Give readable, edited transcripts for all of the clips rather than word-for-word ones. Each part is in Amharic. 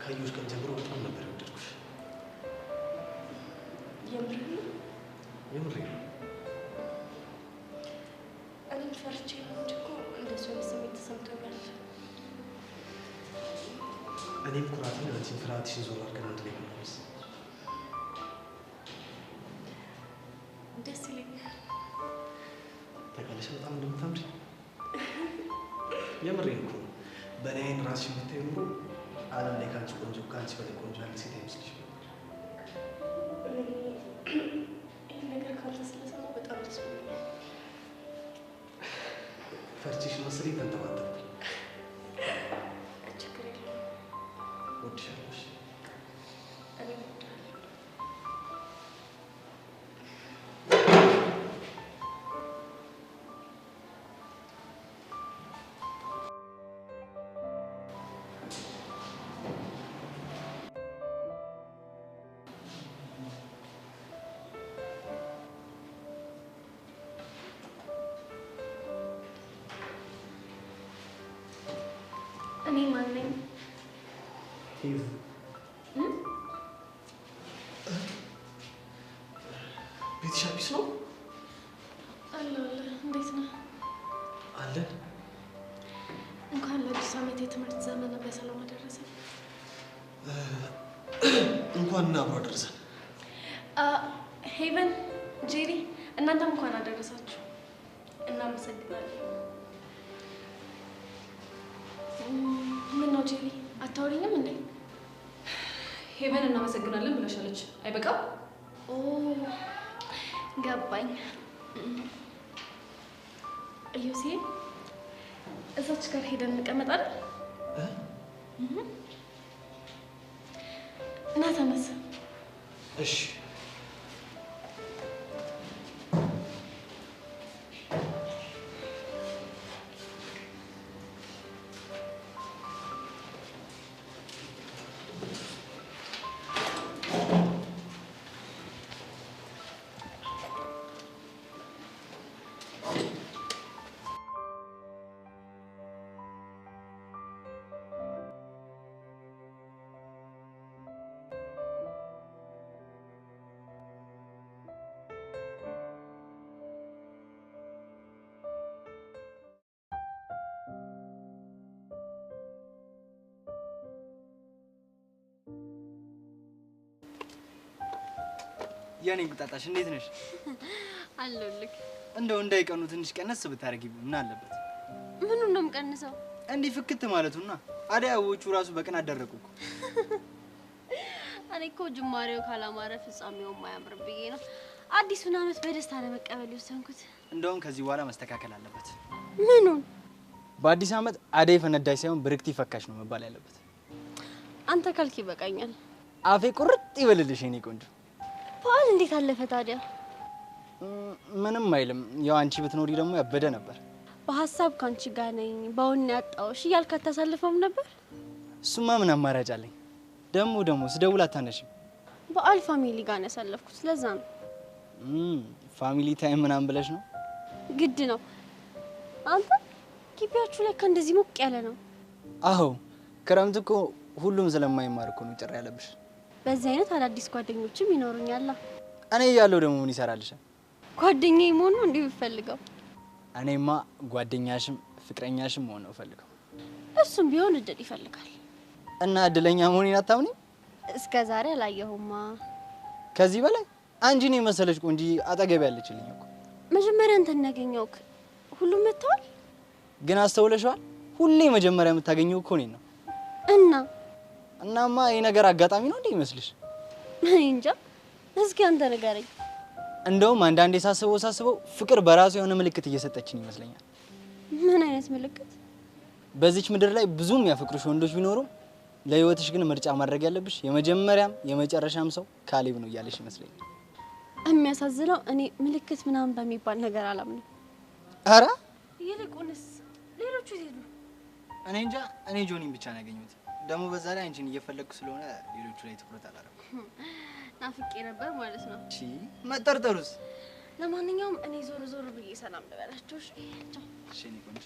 ካዩሽ ቀን ጀምሮ በጣም ነበር የወደድኩሽ። የምሬን ነው። እኔም ፈርቼ ነው እንጂ እኮ እንደሱ አይነት ስሜት ተሰምቶኛል። እኔም ኩራቴን አንቺን ፍርሃትሽን ዞር አድርገን አንድ ላይ ብንሆንስ? ደስ ይለኛል። ታውቂያለሽ በጣም እንደምታምሪ። የምሬን እኮ ነው። በእኔ አይን ራስሽን ብታይ ኖሮ ዓለም ላይ ከአንቺ ቆንጆ ከአንቺ በላይ ቆንጆ ያለ ሴት አይመስልሽም ነበር። ይህን ነገር ካንተ ስለሰማሁ በጣም ደስ ብሎኛል። ፈርቼሽ መሰለኝ ተንተባተብኩኝ። ችግር የለውም። እወድሻለሁ። እኔም እወድሃለሁ። እኔ ማን ነኝ? ሂቭ ቤትሽ አዲስ ነው? አለ። እንዴት ነህ? አለን። እንኳን ለአዲስ ዓመት የትምህርት ዘመን በሰላም አደረሰን። እንኳን አብሮ አደረሰን። ሄቨን፣ ጄሪ እናንተም እንኳን አደረሳችሁ። እናመሰግናለን። ምን ነው ጄሪ አታወሪኝም እንዴ? ሄቨን እናመሰግናለን ብለሻለች። አይበቃም? ኦ ገባኝ። እዩሴ እዛች ጋር ሄደን እንቀመጣለን። እና ተነስ። እሺ የኔ ቁጣጣሽ እንዴት ነሽ? አለልክ እንደው እንዳይቀኑ ትንሽ ቀነስ ብታረጊ ምን አለበት? ምኑን ነው የምቀንሰው? እንዲህ ፍክት ማለቱና አዳያዎቹ ራሱ በቀን አደረቁኩ። እኔ እኮ ጅማሬው ካላማረ ፍጻሜው ማያምር ብዬ ነው አዲሱን አመት በደስታ ለመቀበል የወሰንኩት። እንደውም ከዚህ በኋላ መስተካከል አለበት። ምኑን? በአዲስ አመት አደይ ፈነዳይ ሳይሆን ብርክቲ ፈካሽ ነው መባል ያለበት። አንተ ካልክ ይበቃኛል። አፌ ቁርጥ ይበልልሽ የኔ ቆንጆ። በዓል እንዴት አለፈ ታዲያ? ምንም አይልም። ያው አንቺ ብትኖሪ ደግሞ ያበደ ነበር። በሐሳብ ካንቺ ጋር ነኝ በውን ያጣውሽ እያልክ አታሳልፈውም ነበር? እሱማ ምን አማራጭ አለኝ? ደግሞ ስደውል አታነሽም። በዓል ፋሚሊ ጋር ነው ያሳለፍኩት ለዛ ነው። ፋሚሊ ታይም ምናምን ብለሽ ነው? ግድ ነው። አንተ ግቢያችሁ ላይ እንደዚህ ሞቅ ያለ ነው? አዎ ክረምት እኮ ሁሉም ስለማይማር እኮ ነው ጭር ያለብሽ። በዚህ አይነት አዳዲስ ጓደኞችም ይኖሩኛል። እኔ ያለው ደግሞ ምን ይሰራልሻል? ጓደኛዬ መሆን ነው እንዴ የምፈልገው? እኔማ ጓደኛሽም ፍቅረኛሽም መሆን ነው ፈልገው። እሱም ቢሆን እድል ይፈልጋል። እና እድለኛ መሆኔን አታምኚም? እስከ ዛሬ አላየሁማ። ከዚህ በላይ አንቺ ነኝ መሰለሽ ቆንጂ አጠገብ ያለችልኝ እኮ። መጀመሪያ አንተን ያገኘውክ ሁሉም መጥተዋል። ግን አስተውለሽዋል? ሁሌ መጀመሪያ የምታገኘው እኮ እኔን ነው። እናማ ይሄ ነገር አጋጣሚ ነው እንዴ ይመስልሽ? እንጃ። እስኪ አንተ ንገረኝ። እንደውም አንዳንዴ ሳስበው ፍቅር በራሱ የሆነ ምልክት እየሰጠችኝ ይመስለኛል። ምን አይነት ምልክት? በዚች ምድር ላይ ብዙም ያፈቅሩሽ ወንዶች ቢኖሩ ለህይወትሽ ግን ምርጫ ማድረግ ያለብሽ የመጀመሪያም የመጨረሻም ሰው ካሌብ ነው እያለሽ ይመስለኛል። የሚያሳዝነው እኔ ምልክት ምናምን በሚባል ነገር አላምንም። አረ ይልቁንስ ሌሎቹ ይሄዱ። እኔ እንጃ። እኔ ጆኒን ብቻ ነው ያገኘሁት። ደግሞ በዛ ላይ አንቺን እየፈለግኩ ስለሆነ ሌሎቹ ላይ ትኩረት አላደረኩም። ናፍቄ ነበር ማለት ነው። እሺ መጠርጠሩስ? ለማንኛውም እኔ ዞር ብዬ ሰላም ልበላችሁ። እሺ እኔ ቆንጆ።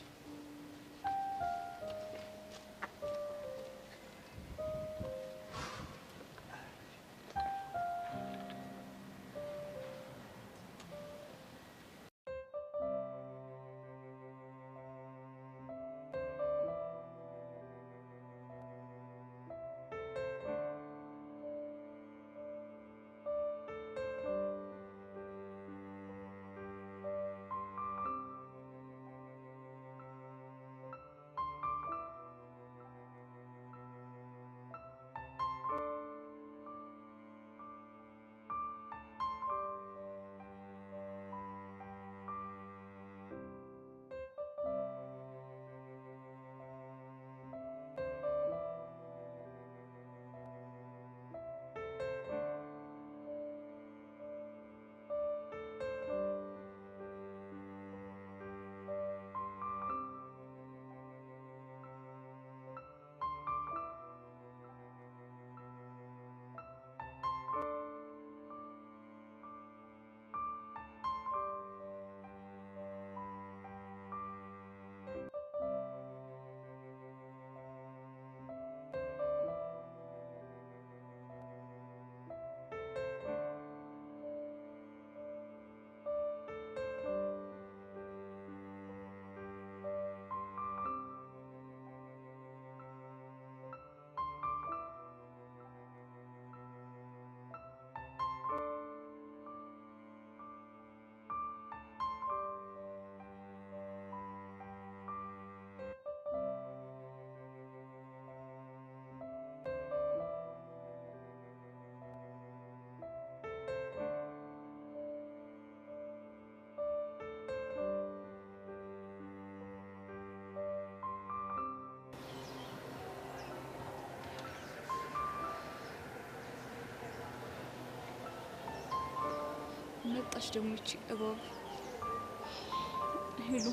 መጣች ደግሞ እቺ እባብ። ሄሎ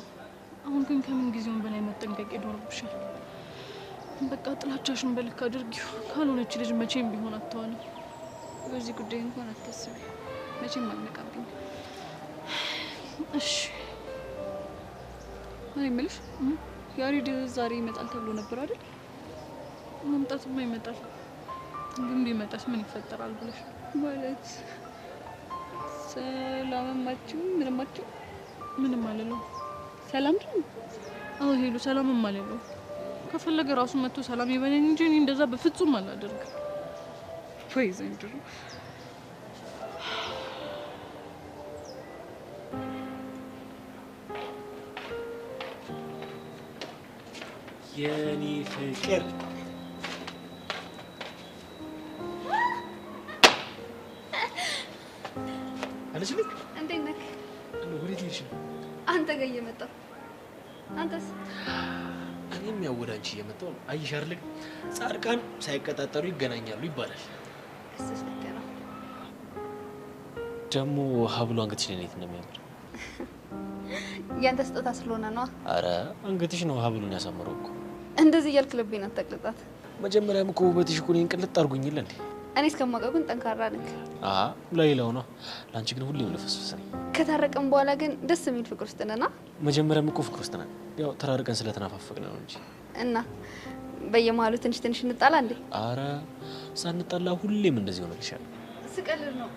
አሁን ግን ከምን ጊዜውን በላይ መጠንቀቅ ይኖርብሻል። በቃ ጥላቻሽን በልክ አድርጊው። ካልሆነች ልጅ መቼም ቢሆን አትሆንም። በዚህ ጉዳይ እንኳን አታስቢ፣ መቼም አልነቃብኝ። እሺ እኔ የምልሽ ያሬድ ዛሬ ይመጣል ተብሎ ነበር አይደል? መምጣትማ ይመጣል፣ ግን ቢመጣስ ምን ይፈጠራል ብለሽ ማለት? ሰላምማችሁ ምንማችሁ? ምንም አለለው። ሰላም ነው? አዎ ሄሎ ሰላምም አለለው። ከፈለገ ራሱ መጥቶ ሰላም ይበለኝ እንጂ እኔ እንደዛ በፍጹም አላደርግም። ወይ ዘንድሮ የኔ ፍቅር አለሽ ልክ እንዴት ነህ? ወዴት ሄድሽ ነው? አንተ ጋር እየመጣሁ። አንተስ? እኔም ያው ወደ አንቺ እየመጣሁ ነው። አየሽ አይደል ጻድቃን ሳይቀጣጠሩ ይገናኛሉ ይባላል። እሱስ ልክ ነው። ደግሞ ሀብሉ አንገትሽ ላይ ነው የሚያምር። ያንተ ስጦታ ስለሆነ ነው። አረ አንገትሽ ነው ሀብሉን ያሳምረው እኮ። እንደዚህ እያልክ ልቤን አታቅልጣት። መጀመሪያም እኮ ውበትሽ እኮ እኔን ቅልጥ አድርጎኝ እንዴ? እኔ እስከማውቀው ግን ጠንካራ ነህ። ለሌላው ነው፣ ለአንቺ ግን ሁሌም ልፍስፍስ ነኝ። ከታረቀን በኋላ ግን ደስ የሚል ፍቅር ውስጥ ነና። መጀመሪያም እኮ ፍቅር ውስጥ ነን፣ ያው ተራርቀን ስለተናፋፈቅን ነው እንጂ። እና በየመሀሉ ትንሽ ትንሽ እንጣላ እንዴ? አረ ሳንጣላ ሁሌም እንደዚህ ሆነልሻል። ስቀልድ ነው።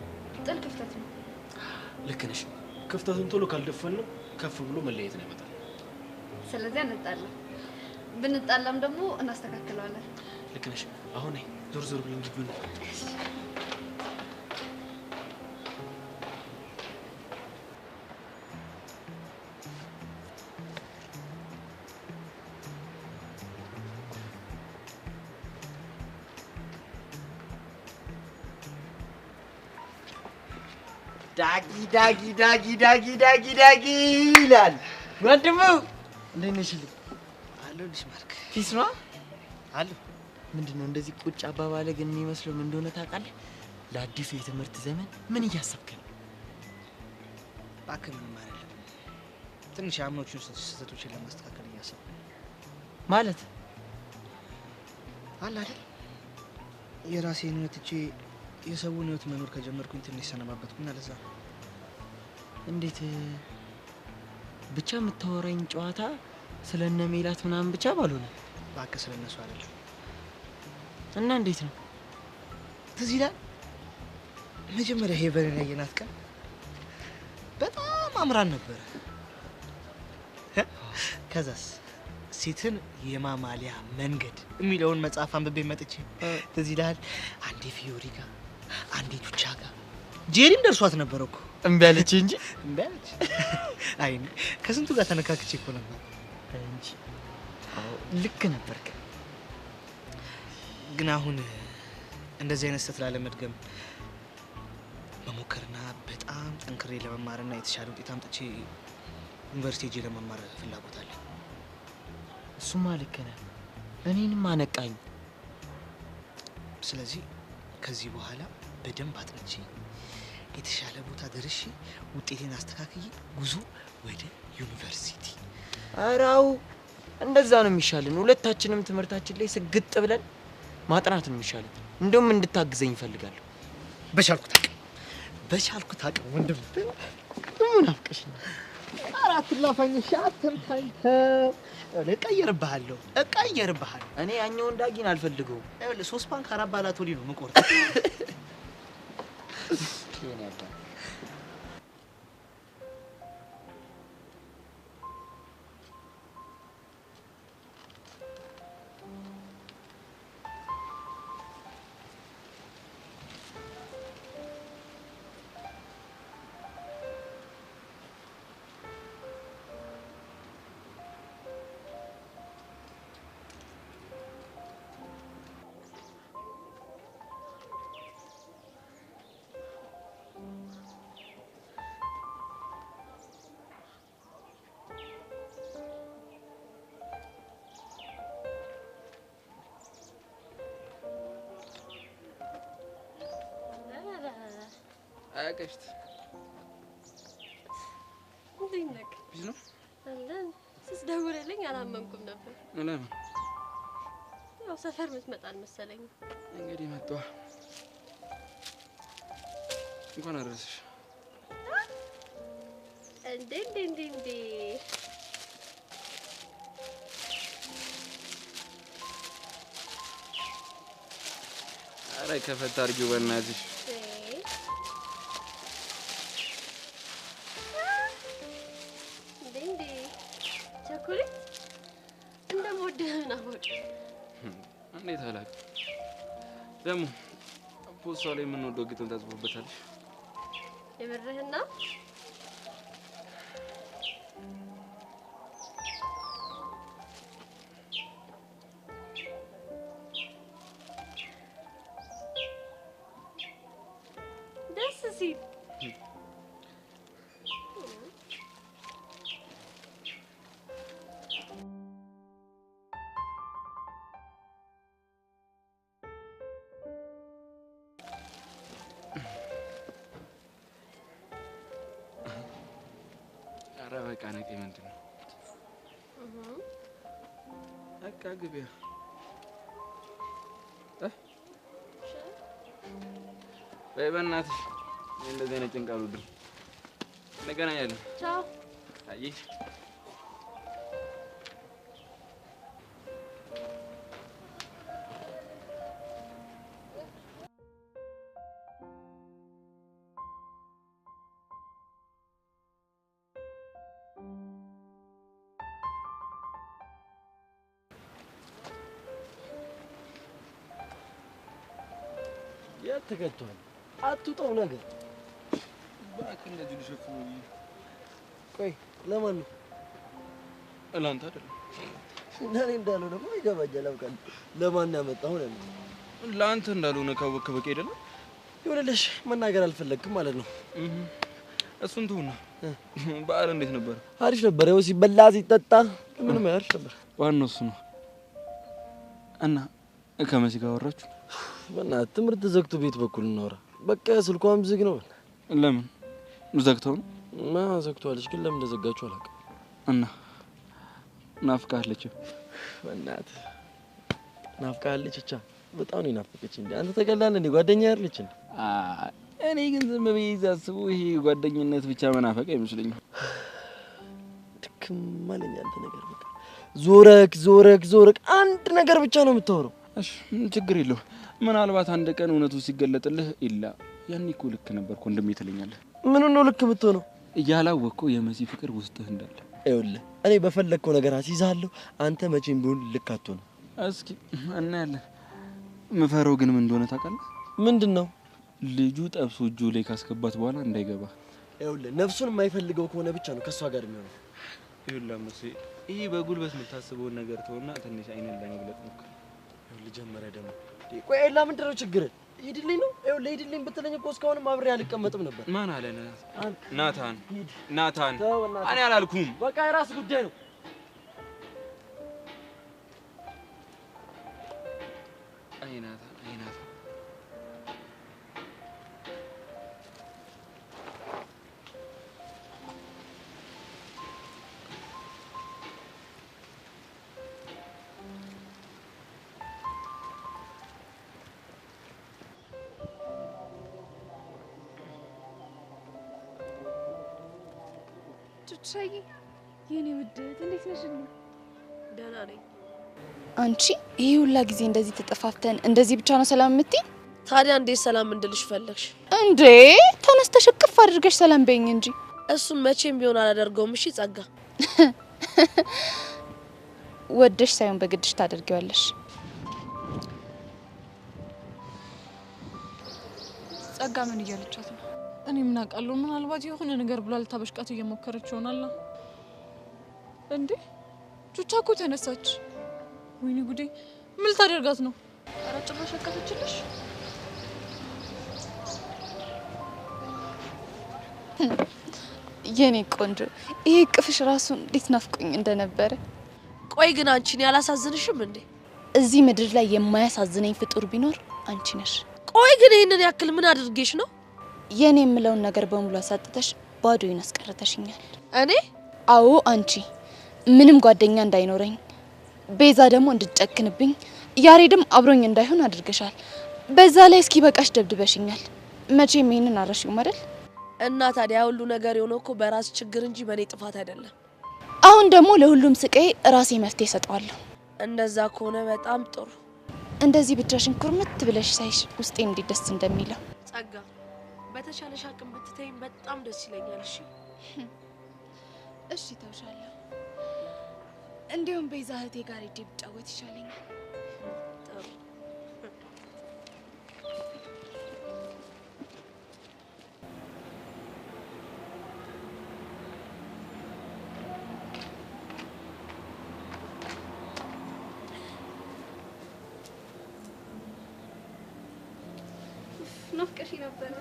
ጥል ክፍተት ነው። ልክ ነሽ። ክፍተቱን ቶሎ ካልደፈን ነው ከፍ ብሎ መለየት ነው ይመጣል። ስለዚህ እንጣላ። ብንጣላም ደግሞ እናስተካክለዋለን። ልክ ነሽ። አሁን ዞር ዞር ብለን ግቢው ነው። ዳጊ ይላል ወንድሙ። እንዴት ነሽ? አለሁልሽ ማርክ። ፊስ ነው አለ። ምንድነው እንደዚህ ቁጭ አባባለ ግን የሚመስለው ምን እንደሆነ ታውቃለህ? ለአዲሱ የትምህርት ዘመን ምን እያሰብክ ነው? እባክህ ምንም አይደለም። ትንሽ አምኖቹን ስህተቶችን ለማስተካከል እያሰብኩ ማለት አለ አይደል? የራሴን ህይወት ትቼ የሰውን ህይወት መኖር ከጀመርኩኝ ትንሽ ሰነባበትኩና ለዛ እንዴት ብቻ የምታወራኝ ጨዋታ ስለነ ሜላት ምናምን ብቻ ባልሆነ እባክህ ስለነሱ አይደለም። እና እንዴት ነው? ትዝ ይላል መጀመሪያ ሄቨንን ያየናት ቀን በጣም አምራን ነበረ። ከዛስ ሴትን የማማሊያ መንገድ የሚለውን መጽሐፍ አንብቤ መጥቼ ትዝ ይላል አንዴ ፊዮሪ ጋር አንዴ ቹቻ ጋር ጄሪም ደርሷት ነበር እኮ። እምቢ አለች እንጂ እምቢ አለች። አይ ከስንቱ ጋር ተነካክቼ እኮ ነበር እንጂ። አዎ ልክ ነበርክ። ግን አሁን እንደዚህ አይነት ስህተት ላለመድገም መሞከርና በጣም ጠንክሬ ለመማርና የተሻለ ውጤት አምጥቼ ዩኒቨርሲቲ ሄጄ ለመማር ፍላጎት አለኝ። እሱማ ልክ ነህ። እኔንም አነቃኝ። ስለዚህ ከዚህ በኋላ በደንብ አጥንቼ የተሻለ ቦታ ደርሼ ውጤቴን አስተካክዬ ጉዞ ወደ ዩኒቨርሲቲ። አራው እንደዛ ነው የሚሻለን። ሁለታችንም ትምህርታችን ላይ ስግጥ ብለን ማጥናት ነው የሚሻለን። እንደውም እንድታግዘኝ እፈልጋለሁ። በቻልኩት አቅም ወንድም። ምን አፍቀሽ ነው? አራት ላፋኝ ሻተምታኝ እቀይርብሃለሁ። እኔ ያኛውን ዳጊን አልፈልገውም። ይኸውልህ 3 ባንክ 4 ባላት ወዲህ ነው የምቆርጥ። አቀሽት እንዴት ነህ? ቢዝ ነው አለን። ስትደውልልኝ አላመንኩም ነበር። ለምን? ያው ሰፈር የምትመጣ አልመሰለኝም። እንግዲህ መጣሁ። እንኳን አደረሰሽ። እንዴ አረ ከፈታ አድርጊው በእናትሽ። ቸኮሌት እንደምወድህ ናወቅ። እንዴት አላውቅም። ደግሞ ፖስቷ ላይ የምንወደው ግጥም ታጽፎበታለሽ። የምርህና ኧረ በቃ ነቀኝ ምንድን ነው? በቃ ግቢያ በይ በእናትሽ እንደዚህ አይነት ጭንቅ አልወድም። እንገናኛለን። ቻው። አየሽ የት ተከቷል? አትውጣው ነገር እባክህ እንደዚህ ልሸፍነው ብዬ። ቆይ ለማን ነው? ለአንተ አይደለም። ለእኔ እንዳለው ደግሞ ይገባኛል። አውቃለሁ ለማን ያመጣው ነው? ለአንተ እንዳልሆነ ካወቅክ በቂ አይደለም? ይኸውልሽ መናገር አልፈለግክም ማለት ነው። እሱን ተውና በዓል እንዴት ነበር? አሪፍ ነበር። ያው ሲበላ ሲጠጣ ምንም አሪፍ ነበር። ዋናው እሱ ነው። እና ከመሲ ጋር አወራችሁ? በእናትህ ትምህርት ዘግቶ ቤት በኩል እናወራ። በቃ ስልኳም ዝግ ነው። ለምን ዘግተው ነው? ዘግቷለች፣ ግን ለምን እንደዘጋችሁ አላውቅም። እና ናፍቃለች? በእናትህ ናፍቃለች። ብቻ በጣም ነው ናፈቀች። እንዴ አንተ ተቀላል እንዴ? ጓደኛ አይደለች እንዴ? እኔ ግን ዝም ብዬ ሳስበው ይሄ ጓደኝነት ብቻ መናፈቅ አይመስለኝም። ድክም አለኝ አንተ ነገር። በቃ ዞረክ አንድ ነገር ብቻ ነው የምታወራው። እሺ ችግር የለው። ምናልባት አንድ ቀን እውነቱ ሲገለጥልህ ኢላ ያኔ እኮ ልክ ነበርኩ እንደም ትለኛለህ። ምን ነው ልክ የምትሆነው? እያላወቅኩ የመሲ ፍቅር ውስጥህ እንዳለ። ይኸውልህ እኔ በፈለግከው ነገር አስይዛለሁ። አንተ መቼም ቢሆን ልክ አትሆንም። እስኪ እናያለን። ምፈረው ግን ምን እንደሆነ ታውቃለህ? ምንድን ነው? ልጁ ጠብሶ እጁ ላይ ካስገባት በኋላ እንዳይገባ። ይኸውልህ ነፍሱን የማይፈልገው ከሆነ ብቻ ነው ከሷ ጋር የሚሆነው። ይኸውልህ መሲ ይሄ በጉልበት የምታስበውን ነገር ተውና ትንሽ አይነን ለመግለጽ ሞክር። ይኸውልህ ጀመረ ደግሞ ቆይ ኤላ ምንድን ነው ችግር? ሂድልኝ ነው? ይኸውልህ ሂድልኝ ብትለኝ እኮ እስካሁንም አብሬ አልቀመጥም ነበር። ማን አለ? ናታን ናታን። ተው እኔ አላልኩም። በቃ የራስ ጉዳይ ነው። አይ ናታን አይ ናታን ቻይ የኔ ውድ እንዴት ነሽ? ደህና ነኝ። አንቺ ይሄ ሁላ ጊዜ እንደዚህ ተጠፋፍተን እንደዚህ ብቻ ነው ሰላም የምትይኝ? ታዲያ እንዴት ሰላም እንድልሽ ፈለግሽ እንዴ? ተነስተሽ እቅፍ አድርገሽ ሰላም በይኝ እንጂ። እሱን መቼም ቢሆን አላደርገውም። እሺ ጸጋ፣ ወደሽ ሳይሆን በግድሽ ታደርጊዋለሽ። ጸጋ ምን እያለቻት ነው? እኔ ምን አውቃለሁ? ምናልባት የሆነ ነገር ብላ ልታበሽቃት እየሞከረች ይሆናል። እንዴ ቹቻ እኮ ተነሳች። ወይኔ ጉዴ! ምን ልታደርጋት ነው? ኧረ ጭራሽ አቀፈችልሽ። የኔ ቆንጆ ይሄ ቅፍሽ ራሱ እንዴት ናፍቆኝ እንደነበረ። ቆይ ግን አንቺን ያላሳዝንሽም እንዴ? እዚህ ምድር ላይ የማያሳዝነኝ ፍጡር ቢኖር አንቺ ነሽ። ቆይ ግን ይሄንን ያክል ምን አድርጌሽ ነው? የኔ የምለውን ነገር በሙሉ አሳጥተሽ ባዶዬን አስቀርተሽኛል። እኔ? አዎ አንቺ። ምንም ጓደኛ እንዳይኖረኝ፣ ቤዛ ደግሞ እንድትጨክንብኝ፣ ያሬድም አብሮኝ እንዳይሆን አድርገሻል። በዛ ላይ እስኪ በቃሽ ደብድበሽኛል። መቼም ይሄንን አረሽው አይደል? እና ታዲያ ሁሉ ነገር የሆነው እኮ በራስ ችግር እንጂ በእኔ ጥፋት አይደለም። አሁን ደግሞ ለሁሉም ስቃይ ራሴ መፍትሄ እሰጠዋለሁ። እንደዛ ከሆነ በጣም ጥሩ። እንደዚህ ብቻሽን ኩርምት ብለሽ ሳይሽ ውስጤ እንዴት ደስ እንደሚለው። ጸጋ፣ በተቻለሽ አቅም ብትተይኝ በጣም ደስ ይለኛል። እሺ እሺ ተውሻለሁ። እንዲሁም ቤዛ እህቴ ጋር ሄጄ ብጫወት ይሻለኛል። ጥሩ። ናፍቀሽ ነበረ።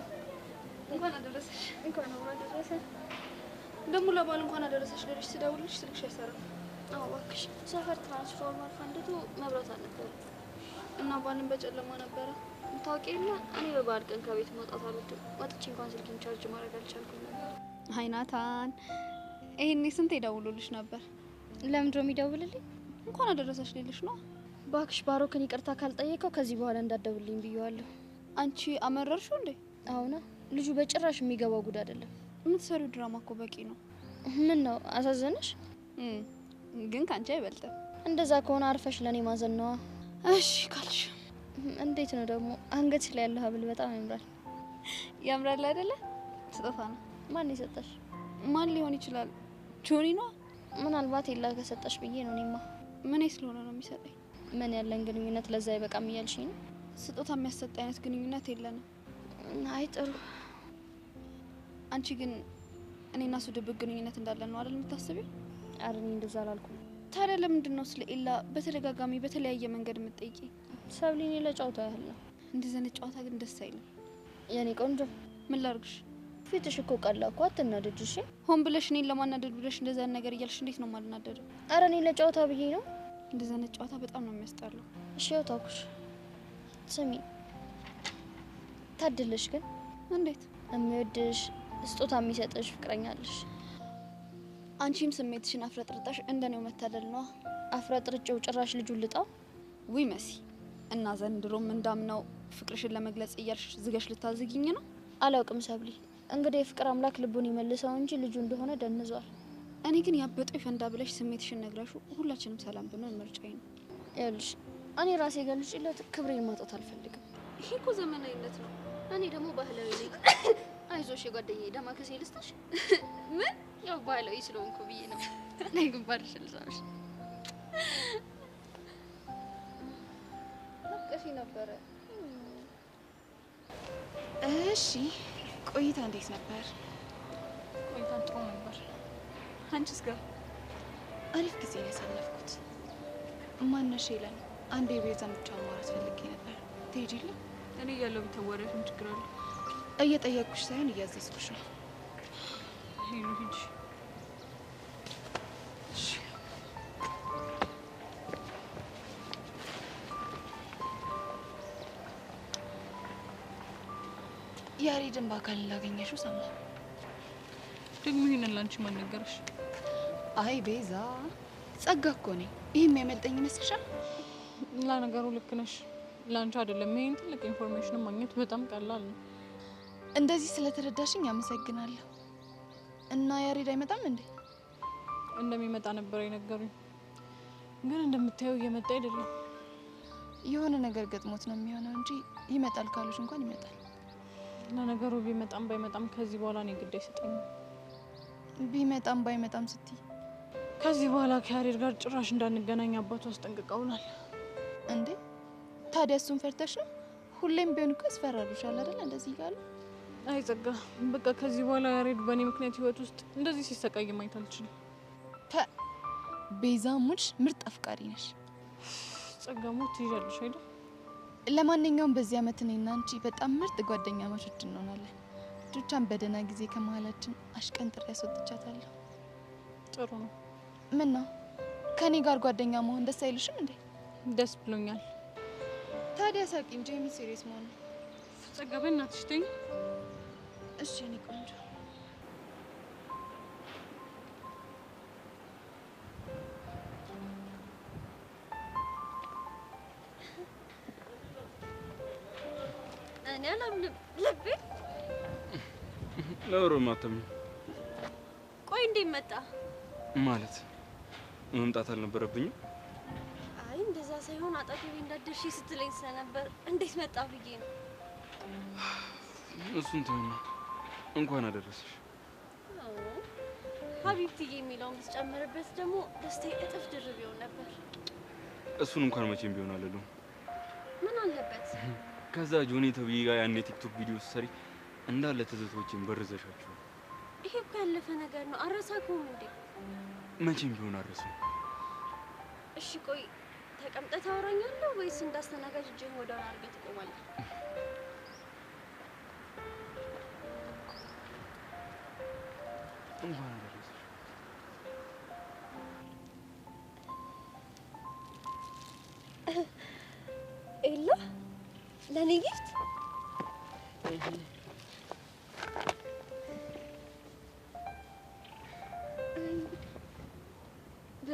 እንኳን አደረሰሽ። እንኳን አደረሰ። ደግሞ ለበዓል እንኳን አደረሰሽ ልልሽ ስደውልልሽ ስልክሽ አይሰራም። አዎ እባክሽ፣ ሰፈር ትራንስፎርመር ፈንድቶ መብራት አልነበረም እና በዓልን በጨለማ ነበረ። ታውቂ የለ እኔ በበዓል ቀን ከቤት መውጣት አልወድም። ወጥቼ እንኳን ስልኬን ቻርጅ ማድረግ አልቻልኩም ነበር። አይ ናታን፣ ይሄኔ ስንት ይደውሉልሽ ነበር? ለምን ነው የሚደውልልኝ? እንኳን አደረሰሽ ሊልሽ ነው። ባክሽ ባሮክን ይቅርታ ካልጠየቀው ከዚህ በኋላ እንዳትደውልልኝ ብየዋለሁ። አንቺ አመረርሽው እንዴ? አሁና ልጁ በጭራሽ የሚገባው ጉድ አይደለም። የምትሰሪው ድራማ እኮ በቂ ነው። ምን ነው አሳዘነሽ? ግን ካንቺ አይበልጥም። እንደዛ ከሆነ አርፈሽ ለኔ ማዘን ነዋ። እሺ ካልሽ። እንዴት ነው ደግሞ አንገት ላይ ያለው ሀብል በጣም ያምራል። ያምራል አይደለ? ስጦታ ነው። ማን የሰጠሽ? ማን ሊሆን ይችላል? ጆኒ ነው። ምናልባት የላ ከሰጠሽ ብዬ ነው። እኔማ ምን ስለሆነ ነው የሚሰጠኝ? ምን ያለን ግንኙነት ለዛ አይበቃም እያልሽኝ ነው? ስጦታ የሚያሰጥ አይነት ግንኙነት የለንም። አይ ጥሩ። አንቺ ግን እኔና እሱ ድብቅ ግንኙነት እንዳለን ነው አይደል የምታስቢው? ኧረ እኔ እንደዛ አላልኩም። ታዲያ ለምንድን ነው ስለ ኤላ በተደጋጋሚ በተለያየ መንገድ የምትጠይቂ? ሰብሊኔ ለጨዋታ ያህል ነው። እንደዚህ አይነት ጨዋታ ግን ደስ አይልም። የኔ ቆንጆ ምን ላርግሽ? ፊትሽ እኮ ቀላ እኮ አትናደጅ እሺ። ሆን ብለሽ እኔን ለማናደድ ብለሽ እንደዛ ነገር እያልሽ እንዴት ነው የማልናደደው? ኧረ እኔ ለጨዋታ ብዬ ነው። እንደዛ አይነት ጨዋታ በጣም ነው የሚያስጠላው። እሺ ያው ታውኩሽ። ስሚ ታድለሽ ግን እንዴት የሚወድሽ ስጦታ የሚሰጥሽ ፍቅረኛለሽ። አንቺም ስሜትሽን አፍረጥርጣሽ እንደኔው መታደል ነው። አፍረጥርጬው ጭራሽ ልጁን ልጣው። ውይ መሲ እና ዘንድሮም እንዳምነው ፍቅርሽን ለመግለጽ እያልሽ ዝገሽ ልታዝጊኝ ነው? አላውቅም ሰብሊ። እንግዲህ የፍቅር አምላክ ልቡን ይመልሰው እንጂ ልጁ እንደሆነ ደንዟል። እኔ ግን ያበጠው ይፈንዳ ብለሽ ስሜትሽን ነግራሹ ሁላችንም ሰላም ብንሆን ምርጫዬ ነው። ይኸውልሽ እኔ ራሴ ገልጬለት ክብሬን ማጣት አልፈልግም። ይሄ እኮ ዘመናዊነት ነው። እኔ ደግሞ ባህላዊ ነኝ። አይዞሽ የጓደኛዬ ዳማከሴ ልስጥሽ። ምን ያው ባህላዊ ስለሆንኩ ብዬ ነው። ናይ ግንባርሽ ልሳምሽ ቀፊ ነበረ። እሺ ቆይታ እንዴት ነበር? ቆይታ ጥሩ ነበር። አንቺስ ጋር? አሪፍ ጊዜ ነው ያሳለፍኩት። ማነሽ ይለን አንዴ ቤዛን ብቻ ማውራት ፈልጌ ነበር። ትሄጂልኝ? እኔ እያለሁ ብታወሪያት ምን ችግር አለ? እየጠየቅኩሽ ሳይሆን እያዘዝኩሽ ነው። ሄሎ ሂጂ። ያሬድን በአካል ላገኘሽው ሰማሁ። ደግሞ ይሄንን ላንቺ ማን ነገረሽ? አይ ቤዛ ጸጋ እኮ ነኝ። ይህም ያመልጠኝ ይመስልሻል? ለነገሩ ልክ ነሽ። ላንቺ አይደለም ይሄን ትልቅ ኢንፎርሜሽን ማግኘት በጣም ቀላል ነው። እንደዚህ ስለተረዳሽኝ አመሰግናለሁ። እና ያሬድ አይመጣም እንዴ? እንደሚመጣ ነበር የነገሩኝ፣ ግን እንደምታየው እየመጣ አይደለም። የሆነ ነገር ገጥሞት ነው የሚሆነው እንጂ ይመጣል ካሉሽ እንኳን ይመጣል። ለነገሩ ቢመጣም ባይመጣም ከዚህ በኋላ እኔ ግድ አይሰጠኝም። ቢመጣም ባይመጣም ስትይ ከዚህ በኋላ ከያሬድ ጋር ጭራሽ እንዳንገናኝ አባቱ አስጠንቅቀውናል። እንዴ ታዲያ እሱን ፈርተሽ ነው? ሁሌም ቢሆን እኮ ያስፈራሩሻል አይደል? እንደዚህ ይላሉ። አይ ጸጋ፣ በቃ ከዚህ በኋላ ያሬድ በእኔ ምክንያት ህይወት ውስጥ እንደዚህ ሲሰቃይ ማየት አልችልም። ቤዛ ሙች ምርጥ አፍቃሪ ነሽ። ጸጋ ሞት ትይዣለሽ አይደል? ለማንኛውም በዚህ አመት እኔና አንቺ በጣም ምርጥ ጓደኛ ማቾች እንሆናለን። ዱቻን በደህና ጊዜ ከመሀላችን አሽቀንጥሬ ያስወጥቻታለሁ። ጥሩ ነው። ምን ነው ከኔ ጋር ጓደኛ መሆን ደስ አይልሽም እንዴ? ደስ ብሎኛል። ታዲያ ሳቂ እንጂ የምን ሲሪየስ መሆን ነው? ጸጋ በእናትሽ ተይኝ። እሺ እኔ ቆንጆ እኔ አላምንም። ልቤ ለወሮ ማተም ቆይ እንዴት መጣ? ማለት መምጣት አልነበረብኝም። አይ እንደዛ ሳይሆን አጠገቤ እንዳደርሽ ስትለኝ ስለነበር እንዴት መጣ ብዬ ነው። እሱን ተይና እንኳን አደረሰሽ። ሀቢብትዬ የሚለውን ብትጨምርበት ደግሞ ደስታዬ እጥፍ ድርብ ይሆን ነበር። እሱን እንኳን መቼም ቢሆን አልልም። ምን አለበት? ከዛ ጆኒ ተብዬ ጋር ያን ቲክቶክ ቪዲዮ ሰሪ እንዳለ ትዝቶችን በርዘሻቸው። ይሄ እኮ ያለፈ ነገር ነው። አረሳኩም እንዴ? መቼም ቢሆን አረሰው። እሺ ቆይ ተቀምጠህ ታወራኛለህ ወይስ እንዳስተናጋጅ እጅህን ወደ ኋላ አድርገህ ትቆማለህ? እንኳን አደረሰሽ። ኤላ ለኔ ጊፍት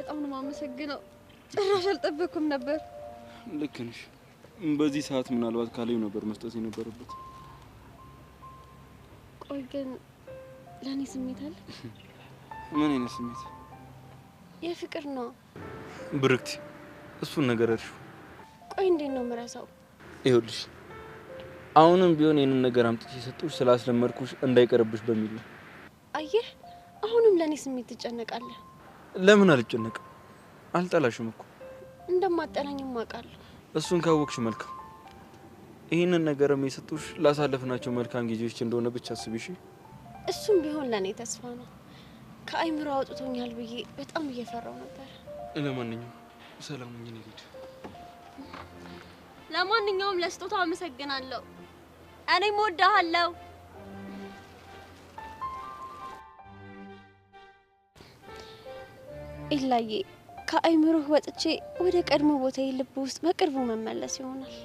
በጣም ነው የማመሰግነው። ጭራሽ አልጠበኩም ነበር። ልክ ነሽ። በዚህ ሰዓት ምናልባት ካሌብ ነበር መስጠት የነበረበት። ቆይ ግን ለኔ ስሜት አለ? ምን አይነት ስሜት? የፍቅር ነው ብርክቲ፣ እሱን ነገር እርሹ። ቆይ እንዴት ነው የምረሳው? ይኸውልሽ አሁንም ቢሆን ይሄንን ነገር አምጥቼ ሰጥቶሽ ስላስለመድኩሽ እንዳይቀርብሽ በሚል ነው። አየህ፣ አሁንም ለኔ ስሜት ትጨነቃለህ። ለምን አልጨነቅም? አልጠላሽም እኮ። እንደማጠላኝም አውቃለሁ። እሱን ካወቅሽ መልካም። ይሄንን ነገርም የሰጥቶሽ ላሳለፍናቸው መልካም ጊዜዎች እንደሆነ ብቻ አስቢሽ። እሱም ቢሆን ለኔ ተስፋ ነው። ከአይምሮ አውጥቶኛል ብዬ በጣም እየፈራው ነበር። ለማንኛውም ሰላም ነኝ ልሂድ። ለማንኛውም ለስጦታው አመሰግናለሁ። እኔም እወድሃለሁ። ኢላዬ፣ ከአይምሮህ ወጥቼ ወደ ቀድሞ ቦታዬ ልብ ውስጥ በቅርቡ መመለስ ይሆናል።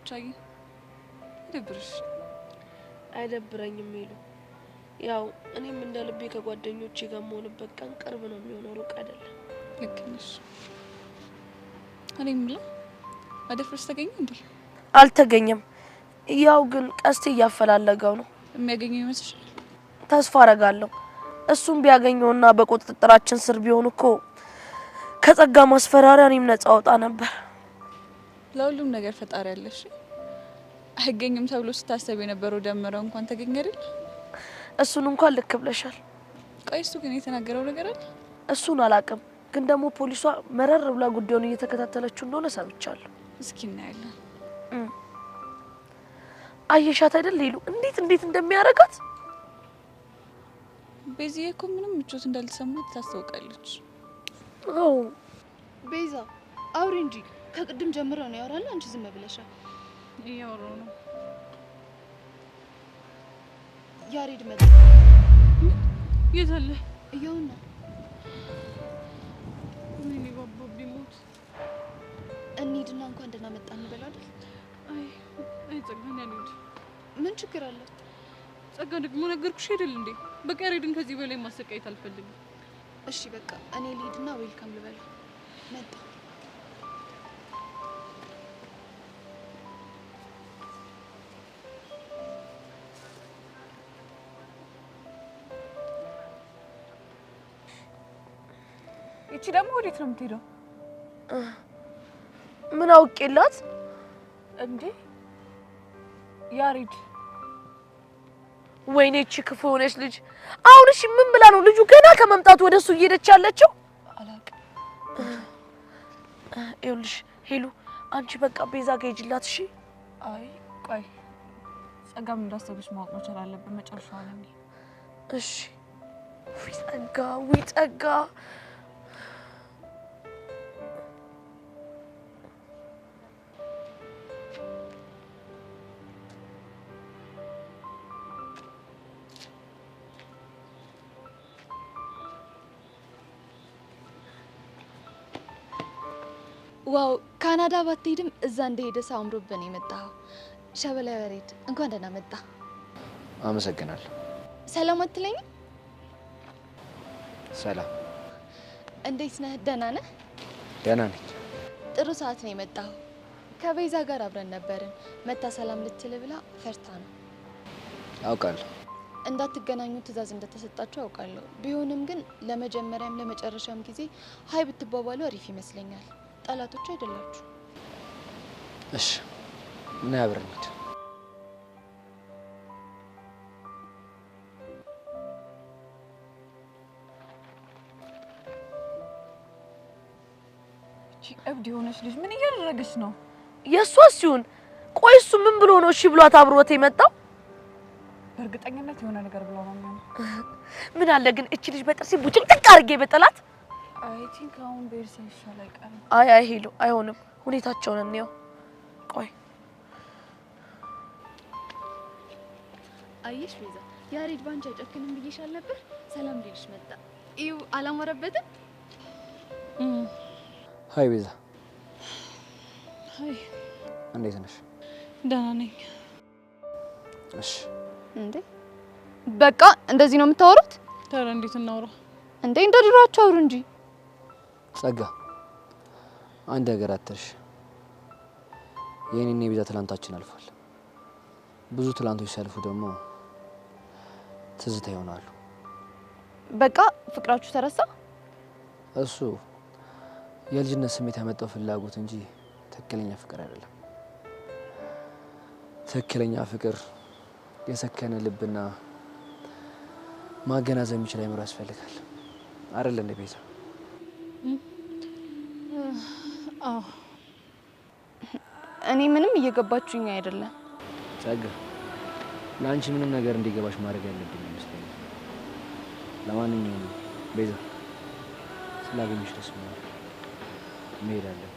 ቻይ ደብርሽ? አይደብረኝም ይሉ ያው እኔም እንደ ልቤ ከጓደኞቼ ጋር መሆንበት ቀን ቅርብ ነው የሚሆነው፣ ሩቅ አይደለም። ልክ ነሽ። እኔ የምለው አደፍርስ ተገኘ እንዴ? አልተገኘም። ያው ግን ቀስቴ እያፈላለገው ነው። የሚያገኘው ይመስልሻል? ተስፋ አረጋለሁ። እሱም ቢያገኘውና በቁጥጥራችን ስር ቢሆን እኮ ከጸጋ ማስፈራሪያ እኔም ነጻ ወጣ ነበር። ለሁሉም ነገር ፈጣሪ ያለሽ። አይገኝም ተብሎ ስታሰብ የነበረው ደመረው እንኳን ተገኘ አይደል? እሱን እንኳን ልክ ብለሻል። ቆይ እሱ ግን የተናገረው ነገር አለ? እሱን አላቅም፣ ግን ደግሞ ፖሊሷ መረር ብላ ጉዳዩን እየተከታተለችው እንደሆነ ሰምቻለሁ። እስኪ እናያለን። አየሻት አይደል ሌሉ እንዴት እንደሚያረጋት። ቤዚዬ እኮ ምንም ምቾት እንዳልተሰማት ታስታውቃለች። አዎ ቤዛ አውሪ እንጂ ከቅድም ጀምሮ ነው ያወራል። አንቺ ዝም ብለሻል። እያወራሁ ነው። ያሬድ መጣ። የት አለ? ይኸውና። ምን ይባባ ቢሞት እንሂድና እንኳን ደህና መጣ እንበል አይደል? አይ ጸጋን ያንድ ምን ችግር አለ? ጸጋ ደግሞ ነገርኩሽ አይደል እንዴ? በቃ ያሬድን ከዚህ በላይ ማሰቃየት አልፈልግም። እሺ በቃ እኔ ልሂድና ዌልካም ልበል። መጣ። እቺ ደግሞ ወዴት ነው የምትሄደው? ምን አውቄላት እንዴ? ያሬድ ወይኔ እቺ ክፉ ሆነች ልጅ። አሁን እሺ ምን ብላ ነው ልጁ ገና ከመምጣቱ ወደሱ እየሄደች ያለችው? አላውቅም። ይኸውልሽ ሄሉ አንቺ በቃ ቤዛ ጋር ሂጂላት እሺ። አይ ቆይ ጸጋም እንዳሰበች ማወቅ መቻል አለብን። መጨረሻው ነው። እሺ ዊ ጸጋ ዋው ካናዳ ባትሄድም እዛ እንደሄደ ሰው አምሮብን የመጣው ሸበላ ያሬድ እንኳን ደህና መጣ። አመሰግናለሁ። ሰላም አትለኝም? ሰላም። እንዴት ነህ? ደህና ነህ? ደህና ነኝ። ጥሩ ሰዓት ነው የመጣው። ከቤዛ ጋር አብረን ነበርን። መታ ሰላም ልትል ብላ ፈርታ ነው። አውቃለሁ። እንዳትገናኙ ትዕዛዝ እንደተሰጣችሁ አውቃለሁ። ቢሆንም ግን ለመጀመሪያም ለመጨረሻም ጊዜ ሀይ ብትባባሉ አሪፍ ይመስለኛል። ጠላቶች አይደላችሁ። እሺ እና አብረን እንሂድ። እቺ እብድ የሆነች ልጅ ምን እያደረገች ነው? የሷስ ሲሆን ቆይ እሱ ምን ብሎ ነው እሺ ብሏት አብሮት የመጣው? በእርግጠኝነት የሆነ ነገር ብለው ነው የሚሆነው። ምን አለ ግን እቺ ልጅ በጥርሴ ቡጭቅጭቅ አድርጌ በጠላት። አይ ቲንክ አሁን ቤርሳ ይሻላል አይቀርም። አይ ሄሎ አይሆንም። ሁኔታቸውን እንየው። ቆይ አየሽ ቤዛ ያሬድ ባንቺ አይጨክንም ብዬሻል ነበር። ሰላም ሊልሽ መጣ። እዩ አላማረበትም? ሀይ ቤዛ። ሀይ እንዴት ነሽ? ደህና ነኝ። እሺ እንዴ በቃ እንደዚህ ነው የምታወሩት? ታዲያ እንዴት እናውራ? እንዴ እንደ ድሮአችሁ አውሩ እንጂ። ጸጋ አንድ ነገር አትርሽ። የኔና የቤዛ ትላንታችን አልፏል። ብዙ ትላንቶች ሲያልፉ ደግሞ ትዝታ ይሆናሉ። በቃ ፍቅራችሁ ተረሳ? እሱ የልጅነት ስሜት ያመጣው ፍላጎት እንጂ ትክክለኛ ፍቅር አይደለም። ትክክለኛ ፍቅር የሰከነ ልብና ማገናዘብ የሚችል አይምሮ ያስፈልጋል። አይደል እንደ ቤዛ? አዎ። እኔ ምንም እየገባችሁኝ አይደለም። ጸጋ ለአንቺ ምንም ነገር እንዲገባሽ ማድረግ ያለብኝ ይመስለኛል። ለማንኛውም ቤዛ ስላገኘሽ ደስ ብሎኛል። መሄድ አለብኝ።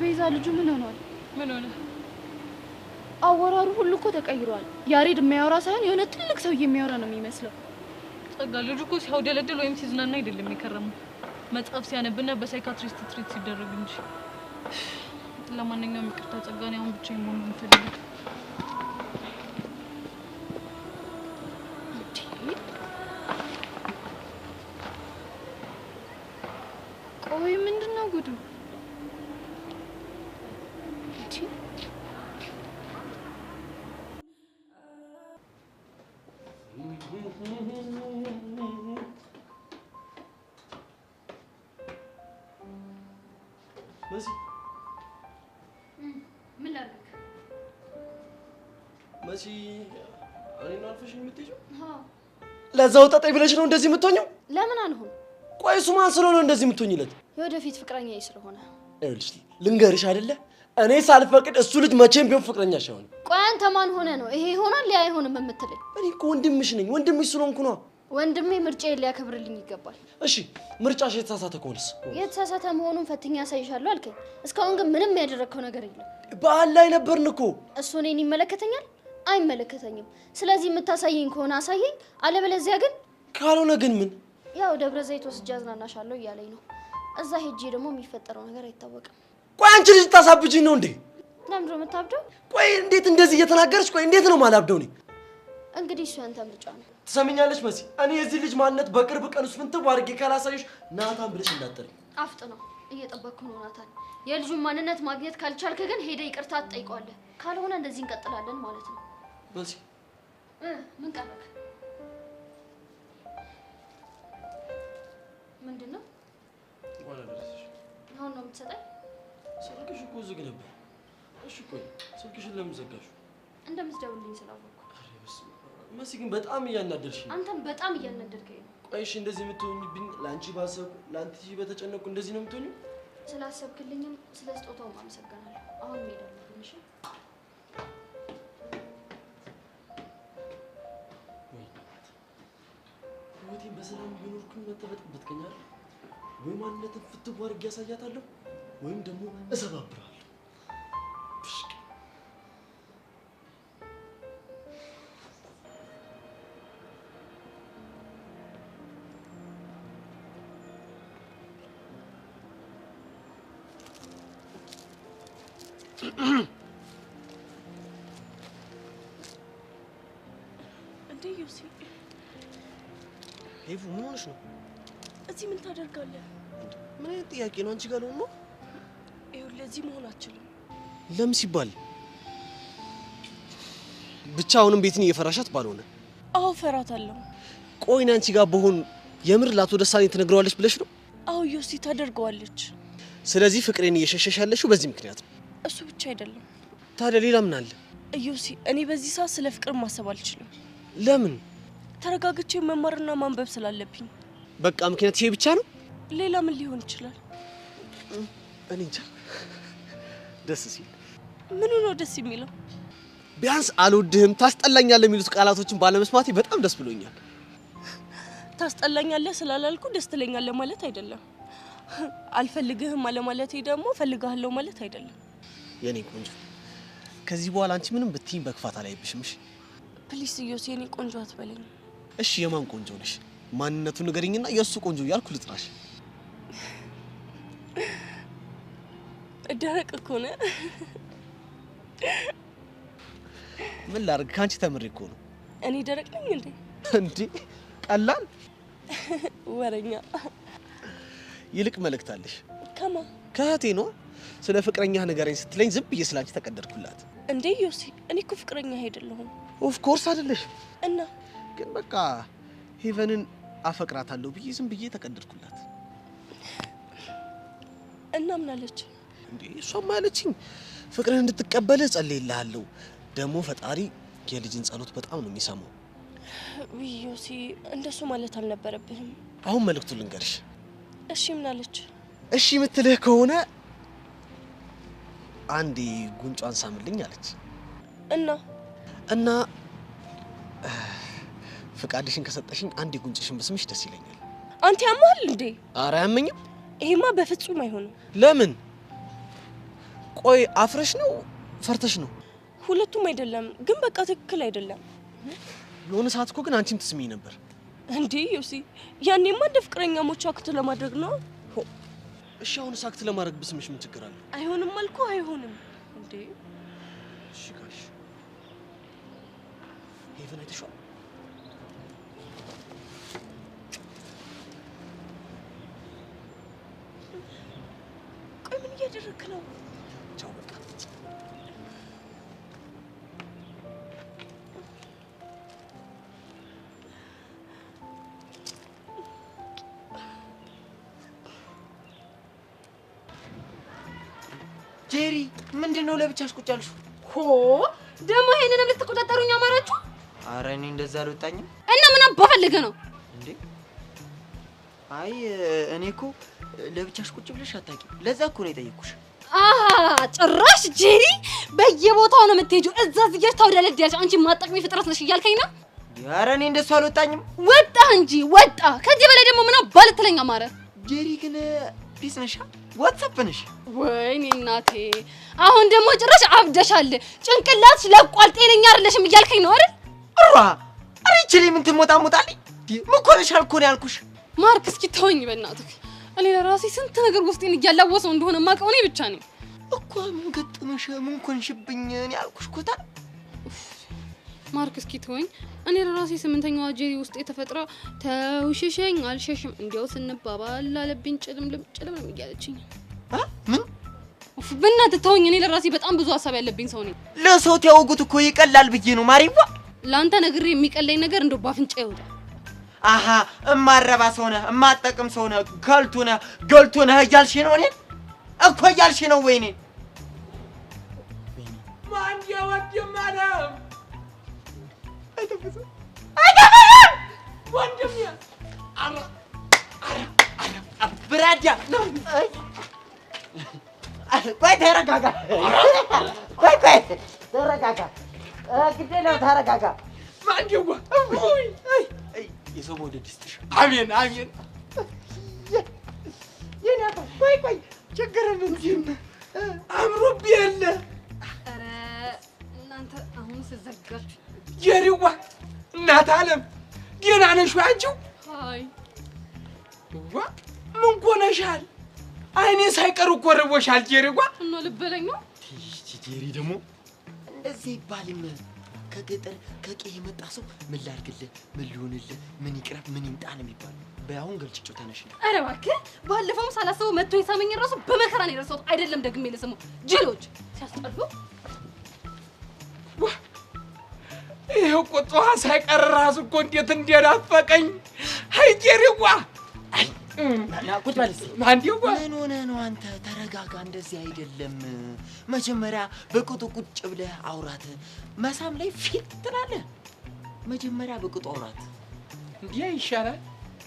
ቤዛ ልጁ ምን ሆኗል? ምን ሆነ? አወራሩ ሁሉ እኮ ተቀይሯል። ያሬድ የሚያወራ ሳይሆን የሆነ ትልቅ ሰው የሚያወራ ነው የሚመስለው። ጸጋ ልጁ እኮ ሲያውደለድል ወይም ሲዝናና አይደለም የከረመው፣ መጽሐፍ ሲያነብና በሳይካትሪስት ትሪት ሲደረግ እንጂ። ለማንኛውም ይቅርታ ጸጋ፣ እኔ አሁን ብቻዬን መሆን ነው የምፈልገው። ቆይ ምንድን ነው ጉዱ? መሲ ምን ላድርግ? መሲ እኔን አልፈሽ የምትሄጂው? አዎ። ለዛው ጣጣይ ብለሽ ነው እንደዚህ የምትሆኚው? ለምን አልሆን? ቆይ እሱ ማን ስለሆነ እንደዚህ የምትሆኚለት? የወደፊት ፍቅረኛዬ ስለሆነ። ይኸውልሽ ልንገርሽ አይደለ? እኔ ሳልፈቅድ እሱ ልጅ መቼም ቢሆን ፍቅረኛሽ አይሆንም። ቆይ አንተ ማን ሆነ ነው ይሄ ይሆናል ያ አይሆንም የምትለኝ? እኔ እኮ ወንድምሽ ነኝ። ወንድምሽ ስለሆንኩ ነው። ወንድሜ ምርጫዬን ሊያከብርልኝ ይገባል። እሺ ምርጫሽ የተሳሳተ ከሆነስ? የተሳሳተ መሆኑን ፈትኛ ያሳይሻለሁ አልከኝ። እስካሁን ግን ምንም ያደረግከው ነገር የለም። በዓል ላይ ነበርን እኮ። እሱ እኔን ይመለከተኛል? አይመለከተኝም። ስለዚህ የምታሳየኝ ከሆነ አሳየኝ፣ አለበለዚያ ግን ካልሆነ ግን ምን? ያው ደብረ ዘይት ወስጄ አዝናናሻለሁ እያለኝ ነው። እዛ ሄጄ ደግሞ የሚፈጠረው ነገር አይታወቅም። ቆይ አንቺ ልጅ ታሳብጂኝ ነው እንዴ? ለምንድን ነው የምታብደው? ቆይ እንዴት እንደዚህ እየተናገርሽ? ቆይ እንዴት ነው ማላብደው? እኔ እንግዲህ እሱ ያንተ ምርጫ ነው። ትሰሚኛለሽ መሲ? እኔ የዚህ ልጅ ማንነት በቅርብ ቀን ውስጥ ፍንትው አድርጌ ካላሳየሽ ናታን ብለሽ እንዳትጠሪ። አፍጥ ነው እየጠበቅኩ ነው ናታን። የልጁን ማንነት ማግኘት ካልቻልክ ግን ሄደ ይቅርታ ትጠይቀዋለህ። ካልሆነ እንደዚህ እንቀጥላለን ማለት ነው። መሲ ምን ቀረክ? ምንድን ነው? እንኳን አደረሰሽ። አሁን ነው የምትሰጠኝ? ስልክሽ እኮ ዝግ ነበር። እሺ ቆይ ስልክሽን ለምን ዘጋሽው? እንደምትደውልልኝ ስላወቅኩ። መሲ ግን በጣም እያናደድሽኝ። አንተም በጣም እያናደድከኝ ነው። ቆይ እሺ እንደዚህ የምትሆኝብኝ ለአንቺ ባሰብኩ ለአንቺ በተጨነቁ እንደዚህ ነው የምትሆኚው? ስላሰብክልኝም ስለ ስጦታውም አመሰግናለሁ። አሁን መሄድ አለብኝ። እሺ ህይወቴን በሰላም እየኖርኩኝ መተበጥበጥከኝ አይደል? ወይ ማንነትን ፍትው አድርጌ ያሳያታለሁ ወይም ደግሞ እሰባብራለሁ። ፍሽቅ እንዴ ዮሲ፣ ሄቡ ምን ሆነሽ ነው? እዚህ ምን ታደርጋለህ? ምን አይነት ጥያቄ ነው? አንቺ ጋር ልሆን ነው? ይኸውልህ እዚህ መሆን አልችልም። ለምን ሲባል? ብቻ አሁንም ቤትን እየፈራሻት ባልሆነ? አዎ እፈራታለሁ። ቆይ እኔ አንቺ ጋር በሆን የምር ላቶ ደሳለኝ ትነግረዋለች ብለሽ ነው? አዎ ዮሲ ታደርገዋለች። ስለዚህ ፍቅሬን እየሸሸሽ ያለሽው በዚህ ምክንያት ነው? እሱ ብቻ አይደለም። ታዲያ ሌላ ምን አለ? ዮሲ እኔ በዚህ ሰዓት ስለ ፍቅር ማሰብ አልችልም። ለምን? ተረጋግቼ መማርና ማንበብ ስላለብኝ። በቃ ምክንያት ይሄ ብቻ ነው? ሌላ ምን ሊሆን ይችላል? እኔ እንጃ። ደስ ሲል ምኑ ነው ደስ የሚለው? ቢያንስ አልወድህም፣ ታስጠላኛለህ የሚሉት ቃላቶችን ባለመስማቴ በጣም ደስ ብሎኛል። ታስጠላኛለህ ስላላልኩ ደስ ትለኛለህ ማለት አይደለም። አልፈልግህም አለማለቴ ደግሞ ፈልግሃለሁ ማለት አይደለም። የኔ ቆንጆ ከዚህ በኋላ አንቺ ምንም ብትይኝ በክፋት አላይብሽም። እሺ ፕሊስ ዮሲ፣ የኔ ቆንጆ አትበለኝ። እሺ የማን ቆንጆ ነሽ? ማንነቱን ንገሪኝና የሱ ቆንጆ ያልኩ ልጥራሽ። ደረቅ እኮ ነው። ምን ላድርግ ካንቺ ተምሬ እኮ ነው። እኔ ደረቅ ነኝ እንዴ? እንዴ ቀላል ወረኛ። ይልቅ መልእክት አለሽ። ከማ? ከእህቴ ነው። ስለ ፍቅረኛ ንገረኝ ስትለኝ ዝም ብዬ ስላንቺ ተቀደድኩላት። እንዴ ዮሲ፣ እኔ እኮ ፍቅረኛ አይደለሁም። ኦፍ ኮርስ አይደለሽ። እና ግን በቃ ሄቨንን አፈቅራታለሁ ብዬ ዝም ብዬ ተቀደድኩላት። እና ምን አለች? እንዴ እሷም አለችኝ ፍቅርን እንድትቀበል ጸልይልሃለሁ። ደግሞ ፈጣሪ የልጅን ጸሎት በጣም ነው የሚሰማው። ዮሲ፣ እንደሱ ማለት አልነበረብህም። አሁን መልእክቱ ልንገርሽ። እሺ ምን አለች? እሺ የምትልህ ከሆነ አንዴ ጉንጯን ሳምልኝ አለች። እና ፍቃድሽን ከሰጠሽኝ አንዴ ጉንጭሽን በስምሽ ደስ ይለኛል። አንተ ያማል እንዴ? ኧረ አያመኝም። ይሄማ በፍጹም አይሆንም። ለምን? ቆይ አፍረሽ ነው ፈርተሽ ነው? ሁለቱም አይደለም፣ ግን በቃ ትክክል አይደለም። የሆነ ሰዓት እኮ ግን አንቺም ትስሚኝ ነበር። እንዴ ዮሲ፣ ያኔማ እንደ ፍቅረኛሞች አክት ለማድረግ ነው። እሺ አሁን አክት ለማድረግ ብስምሽ ምን ችግር አለ? አይሆንም አልኩ። አይሆንም እንዴ? እሺ ጋሽ ሄቨን አይተሽዋል? ቆይ ምን እያደረክ ነው? ቻው በቃ። ጄሪ ምንድነው ለብቻሽ ቁጭ ያልሽ? ሆ ደግሞ ይሄንንም ልትቆጣጠሩኝ አማራችሁ? ኧረ እኔ እንደዛ አልወጣኝም። እና ምን አባፈልገ ነው እንዴ? አይ እኔ እኮ ለብቻሽ ቁጭ ብለሽ አታውቂም። ለዛ እኮ ነው የጠየኩሽ። ጭራሽ ጄሪ በየቦታው ነው የምትሄጂው። እዛ ዝያሽ ታውዳለሽ። አንቺ ማጠቅሚ ፍጥረት ነሽ እያልከኝ ነው? ኧረ እኔ እንደሱ አልወጣኝም። ወጣ እንጂ ወጣ። ከዚህ በላይ ደግሞ ምን አባልትለኝ አማረ? ጄሪ ግን ፒስ ነሽ? ዋትስአፕ ነሽ? ወይኔ እናቴ፣ አሁን ደግሞ ጭራሽ አብደሻል። ጭንቅላትሽ ለቋል። ጤነኛ አይደለሽም እያልከኝ ነው አይደል? አረ ይችሊ ምን ትሞጣሞጣልኝ? ምን ኮነሻል እኮ ነው ያልኩሽ። ማርክ እስኪ ተወኝ በእናትህ። እኔ ለራሴ ስንት ነገር ውስጤን እያላወሰው እንደሆነ ማውቀው እኔ ብቻ ነኝ እኮ። ምን ገጠመሽ? ምን ኮንሽብኝ? እኔ ያልኩሽ እኮ ታዲያ። ማርክ እስኪ ተወኝ። እኔ ለራሴ ስምንተኛዋ ጄሪ ውስጥ የተፈጥራ ተውሽሸኝ አልሸሽም እንዲያው ስንባባል አለብኝ ጭልምልም እያለችኝ። ምን? በእናትህ ተወኝ። እኔ ለራሴ በጣም ብዙ ሀሳብ ያለብኝ ሰው ነኝ። ለሰው ያወጉት እኮ ይቀላል ብዬ ነው ማሪዋ። ላንተ ነግሬ የሚቀለኝ ነገር እንደው ባፍንጫ ይወጣል። አሃ እማረባ ሰው ነህ፣ እማጠቅም ሰው ነህ፣ ገልቶ ነህ እያልሽ ነው እኔን እኮ እያልሽ ነው ወይ እኔን? ማን የወድም አለም አይተፈሰ ወንድም ያ ብራዳ ነው። ቆይ ተረጋጋ። ቆይ ተረጋጋ። ግዴለው ተረጋጋ። ማን ይዋ ወይ የሰው መውደድ ይስጥሽ። አሜን አሜን። የናታ ቆይ ችግር ምንድን ነው? አምሮብህ የለ። ኧረ እናንተ አሁን ስዘጋችሁ ጄሪዋ እናት አለም ደህና ነሽ ወይ አንቺው? አይ ዋ ምን ኮነሻል? አይኔ ሳይቀር እኮ ርቦሻል ጄሪዋ። እና ልበለኝ ነው? ጄሪ ደግሞ እንደዚህ ይባልም ከገጠር ከቄ የመጣ ሰው ምን ላድርግልህ፣ ምን ሊሆንልህ፣ ምን ይቅረብ፣ ምን ይምጣ ነው የሚባለው። በአሁን ገልጭጭው ተነሽ። ኧረ እባክህ ባለፈውም ሳላስበው መጥቶ የሳመኝ ራሱ በመከራ ነው የረሳሁት። አይደለም ደግሜ ልስመው። ጅሎች ሲያስጠሉ። ዋ ይሄ ቁጣዋ ሳይቀር ራሱ እኮ እንዴት እንደናፈቀኝ። አይ ጄሪዋ ና ቁጭ በል እስኪ። ማንዴዋ ምን ሆነህ ነው አንተ? ተረጋጋ። እንደዚህ አይደለም። መጀመሪያ በቅጡ ቁጭ ብለህ አውራት። መሳም ላይ ፊት ትላለህ። መጀመሪያ በቅጡ አውራት። እንዲያ ይሻላል።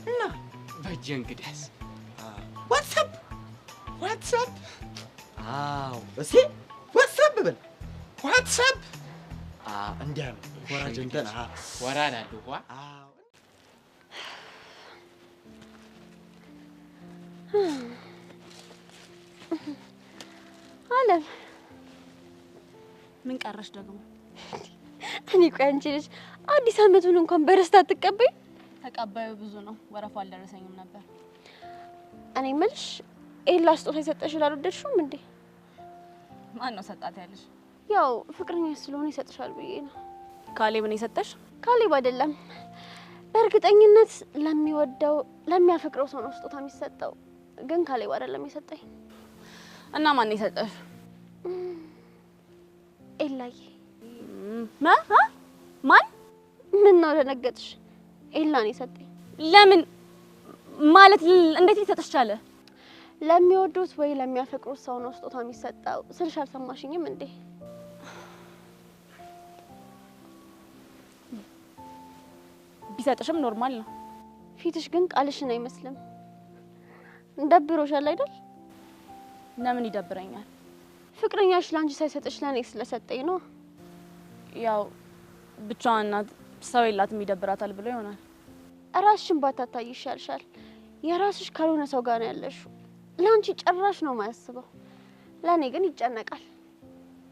እና በጀ እንግዲያስ ዋትስአፕ አዎ፣ እሺ ዋትስአፕ በል። ዋትስአፕ እንዲያ ነው። ወራጅ እንትን ወራዳለሁ ዋ አለም ምን ቀረሽ ደግሞ? እኔ ቆይ አንቺ ልጅ አዲስ አመቱን እንኳን በደስታ አትቀበይ? ተቀባዩ ብዙ ነው። ወረፋው አልደረሰኝም ነበር። እኔ የምልሽ ኤላ ስጦታ የሰጠሽን አልወደድሽውም እንዴ? ማን ነው ሰጣት ያለሽ? ያው ፍቅረኛ ስለሆነ ይሰጥሻል ብዬ ነው። ካሌብ ነው የሰጠሽ? ካሌብ አይደለም። በእርግጠኝነት ለሚወደው ለሚያፈቅረው ሰው ነው ስጦታ የሚሰጠው። ግን ካሌብ አይደለም የሰጠኝ። እና ማን ነው የሰጠሽ? ኤላዬ። ማን? ምን ነው ደነገጥሽ? ኤላ ነው የሰጠኝ። ለምን ማለት እንዴት ሊሰጥሽ ቻለ? ለሚወዱት ወይ ለሚያፈቅሩት ሰው ነው ስጦታ የሚሰጠው ስልሽ አልሰማሽኝም እንዴ? ቢሰጥሽም ኖርማል ነው። ፊትሽ ግን ቃልሽን አይመስልም። እንደብሮሻል አይደል? ለምን ይደብረኛል? ፍቅረኛሽ ላንቺ ሳይሰጥሽ ለኔ ስለሰጠኝ ነው። ያው ብቻዋን ናት፣ ሰው የላትም ይደብራታል ብሎ ይሆናል። ራስሽን ባታታይ ይሻልሻል። የራስሽ ካልሆነ ሰው ጋር ነው ያለሽው። ላንቺ ጭራሽ ነው የማያስበው፣ ለኔ ግን ይጨነቃል።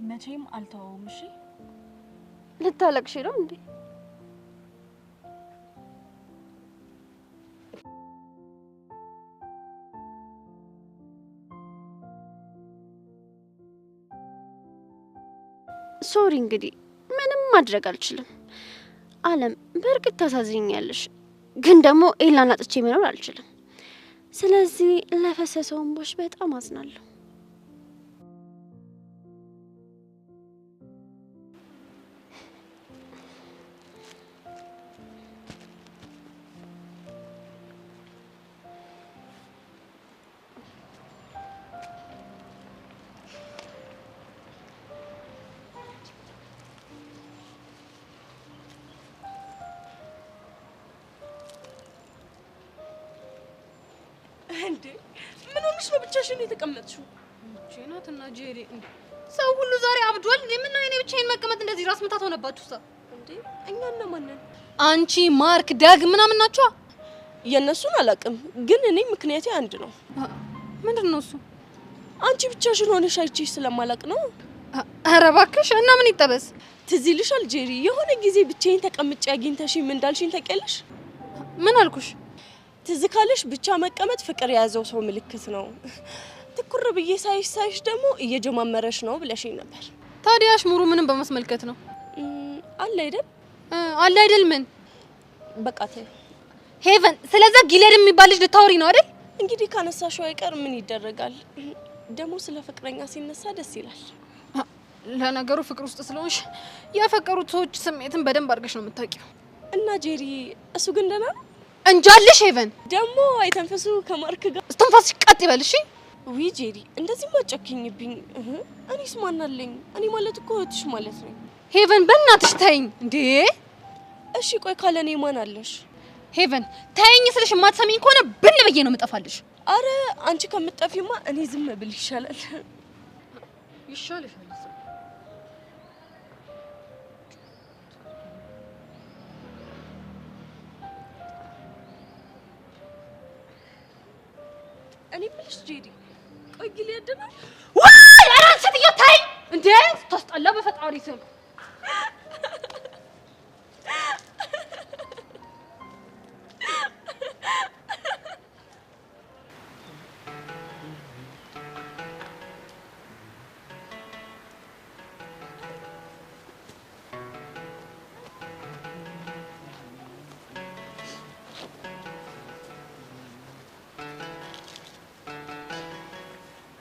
መቼም አልተወውም። እሺ ልታለቅሽ ነው እንዴ? ሶሪ እንግዲህ ምንም ማድረግ አልችልም። አለም በእርግጥ ታሳዝኛለሽ፣ ግን ደግሞ ኤላን አጥቼ መኖር አልችልም። ስለዚህ ለፈሰሰው እንባሽ በጣም አዝናለሁ። እንዴ ምን ሆነሽ ነው ብቻሽን የተቀመጥሽው? ቼናትና ጄሪ እንዴ ሰው ሁሉ ዛሬ አብዷል። ምን ነው እኔ ብቻዬን መቀመጥ እንደዚህ ራስ ምታት ሆነባችሁ? ሰው እንዴ እኛና ማንን? አንቺ ማርክ ዳግ ምናምን ናችሁ? የነሱን አላውቅም፣ ግን እኔ ምክንያቴ አንድ ነው። ምንድነው እሱ? አንቺ ብቻሽን ሆነሽ አይቼሽ ስለማላውቅ ነው። ኧረ እባክሽ እና ምን ይጠበስ? ትዝ ይልሻል ጄሪ፣ የሆነ ጊዜ ብቻዬን ተቀምጬ አግኝተሽኝ ምን እንዳልሽኝ ታውቂያለሽ? ምን አልኩሽ? ትዝ ካለሽ ብቻ መቀመጥ ፍቅር የያዘው ሰው ምልክት ነው፣ ትኩር ብዬ ሳይሽ ደግሞ እየጀማመረሽ ነው ብለሽኝ ነበር። ታዲያሽ ሙሩ ምንም በማስመልከት ነው? አለ አይደል? አለ አይደል? ምን በቃ ተይ ሄቨን። ስለዛ ጊሌድ የሚባል ልጅ ልታወሪ ነው አይደል? እንግዲህ ካነሳሽው አይቀር ምን ይደረጋል። ደግሞ ስለ ፍቅረኛ ሲነሳ ደስ ይላል። ለነገሩ ፍቅር ውስጥ ስለሆንሽ ያፈቀሩት ሰዎች ስሜትን በደንብ አድርገሽ ነው የምታውቂው። እና ጄሪ እሱ ግን ደህና ነው? እንጃልሽ ሄቨን። ደግሞ አይተንፈሱ ከማርክ ጋር እስትንፋስሽ ቀጥ ይበል እሺ። ዊ ጄሪ እንደዚህ ማጨክኝብኝ። እኔስ ማን አለኝ? እኔ ማለት እኮ እህትሽ ማለት ነው። ሄቨን በእናትሽ ተይኝ እንዴ። እሺ ቆይ ካለ እኔ ማን አለሽ? ሄቨን ተይኝ ስልሽ የማትሰሚኝ ከሆነ ብን ብዬ ነው የምጠፋልሽ። አረ አንቺ ከምትጠፊማ እኔ ዝም ብል ይሻላል። ይሻልሻል። እኔ ምልሽ ጄሪ ቆይ ግል ያደና ወይ አራን ሴትዮ ተይ እንዴ ታስጠላ በፈጣሪ ስም።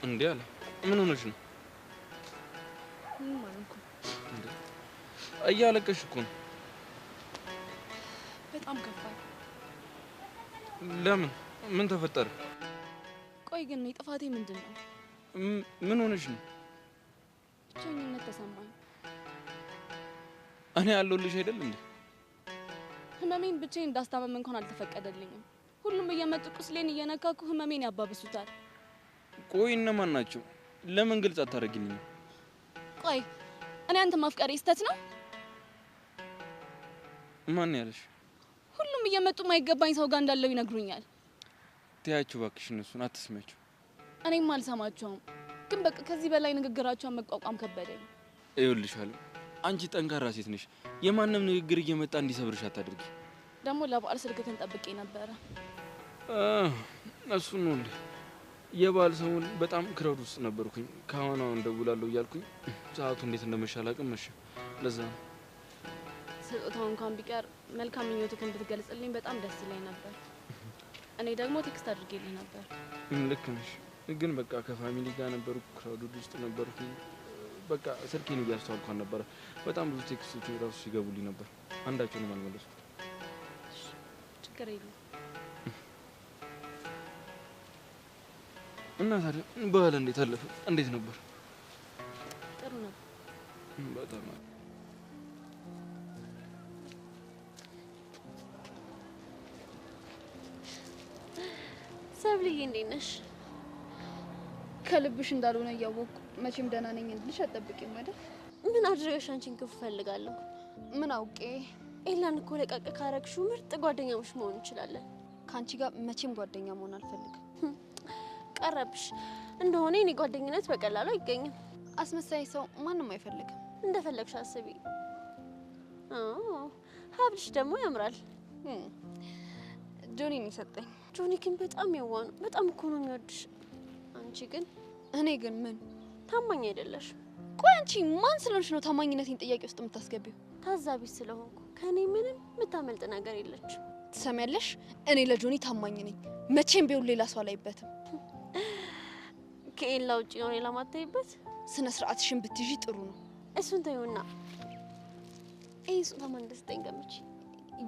እንዴ አለ ምን ሆነሽ ነው? ምን ማለት ነው? እያለቀሽ እኮ ነው። በጣም ከፋኝ። ለምን? ምን ተፈጠረ? ቆይ ግን ጥፋቴ ምንድነው? ምን ሆነሽ ነው? ብቸኝነት ተሰማኝ። እኔ ያለሁልሽ አይደል እንዴ? ህመሜን ብቻዬን እንዳስታመም እንኳን አልተፈቀደልኝም። ሁሉም እየመጡ ቁስሌን እየነካኩ ህመሜን ያባብሱታል። ቆይ እነማን ናቸው? ለምን ግልጽ አታደርጊልኝም? ቆይ እኔ አንተ ማፍቀሬ ስህተት ነው? ማን ያለሽ? ሁሉም እየመጡ ማይገባኝ ሰው ጋር እንዳለው ይነግሩኛል። ተያችሁ እባክሽ፣ እነሱን አትስሚያቸው። እኔም አልሰማቸውም፣ ግን በቃ ከዚህ በላይ ንግግራቸውን መቋቋም ከበደኝ። ይኸውልሽ አለ አንቺ ጠንካራ ሴት ነሽ። የማንም ንግግር እየመጣ እንዲሰብርሽ አታድርጊ። ደግሞ ለበዓል ስልክህን ጠብቄ ነበረ። እሱ ነው እንዴ? የበዓል ሰሞን በጣም ክረውድ ውስጥ ነበርኩኝ። ከአሁን ደውላለሁ እያልኩኝ ሰዓቱ እንዴት እንደመሻላቅም መሸ። ለዛ ነው ስጦታው እንኳን ቢቀር መልካም ምኞትህን ብትገልጽልኝ በጣም ደስ ይለኝ ነበር። እኔ ደግሞ ቴክስት አድርጌልህ ነበር። ልክ ነሽ፣ ግን በቃ ከፋሚሊ ጋር ነበርኩ፣ ክራውድ ውስጥ ነበርኩኝ። በቃ ስልኬን እያስተዋልኳን ነበረ። በጣም ብዙ ቴክስቶች ራሱ ሲገቡልኝ ነበር፣ አንዳቸውንም አልመለስኩም። ችግር የለም። እና ታዲያ በዓል እንዴት አለፈ? እንዴት ነበር? ጥሩ ነበር። በጣም ሰብልዬ እንዴት ነሽ? ከልብሽ እንዳልሆነ እያወቅኩ መቼም ደህና ነኝ እንድልሽ አትጠብቂም አይደል? ምን አድርገሽ አንቺን ክፉ ፈልጋለሁ? ምን አውቄ? ኤላን እኮ ለቀቅ ካረግሽው ምርጥ ጓደኛሞች መሆን እንችላለን። ከአንቺ ጋር መቼም ጓደኛ መሆን አልፈልግም። ቀረብሽ እንደሆነ የኔ ጓደኝነት በቀላሉ አይገኝም። አስመሳይ ሰው ማንም አይፈልግም። እንደፈለግሽ አስቢ። ሀብልሽ ደግሞ ያምራል። ጆኒ ነው የሰጠኝ። ጆኒ ግን በጣም የዋህ ነው። በጣም እኮ ነው የሚወድሽ። አንቺ ግን እኔ ግን ምን ታማኝ አይደለሽ። ቆይ አንቺ ማን ስለሆንሽ ነው ታማኝነቴን ጥያቄ ውስጥ የምታስገቢው? ታዛቢ ስለሆንኩ ከኔ ምንም የምታመልጥ ነገር የለች። ትሰሚያለሽ? እኔ ለጆኒ ታማኝ ነኝ። መቼም ቢሆን ሌላ ሰው አላይበትም። ከኤላ ውጪ ነው ሌላ ማታይበት? ስነ ስርዓትሽን ብትይዢ ጥሩ ነው። እሱን ተይውና ይሄ ሱታ ማን እንደሰጠኝ ገምቺ።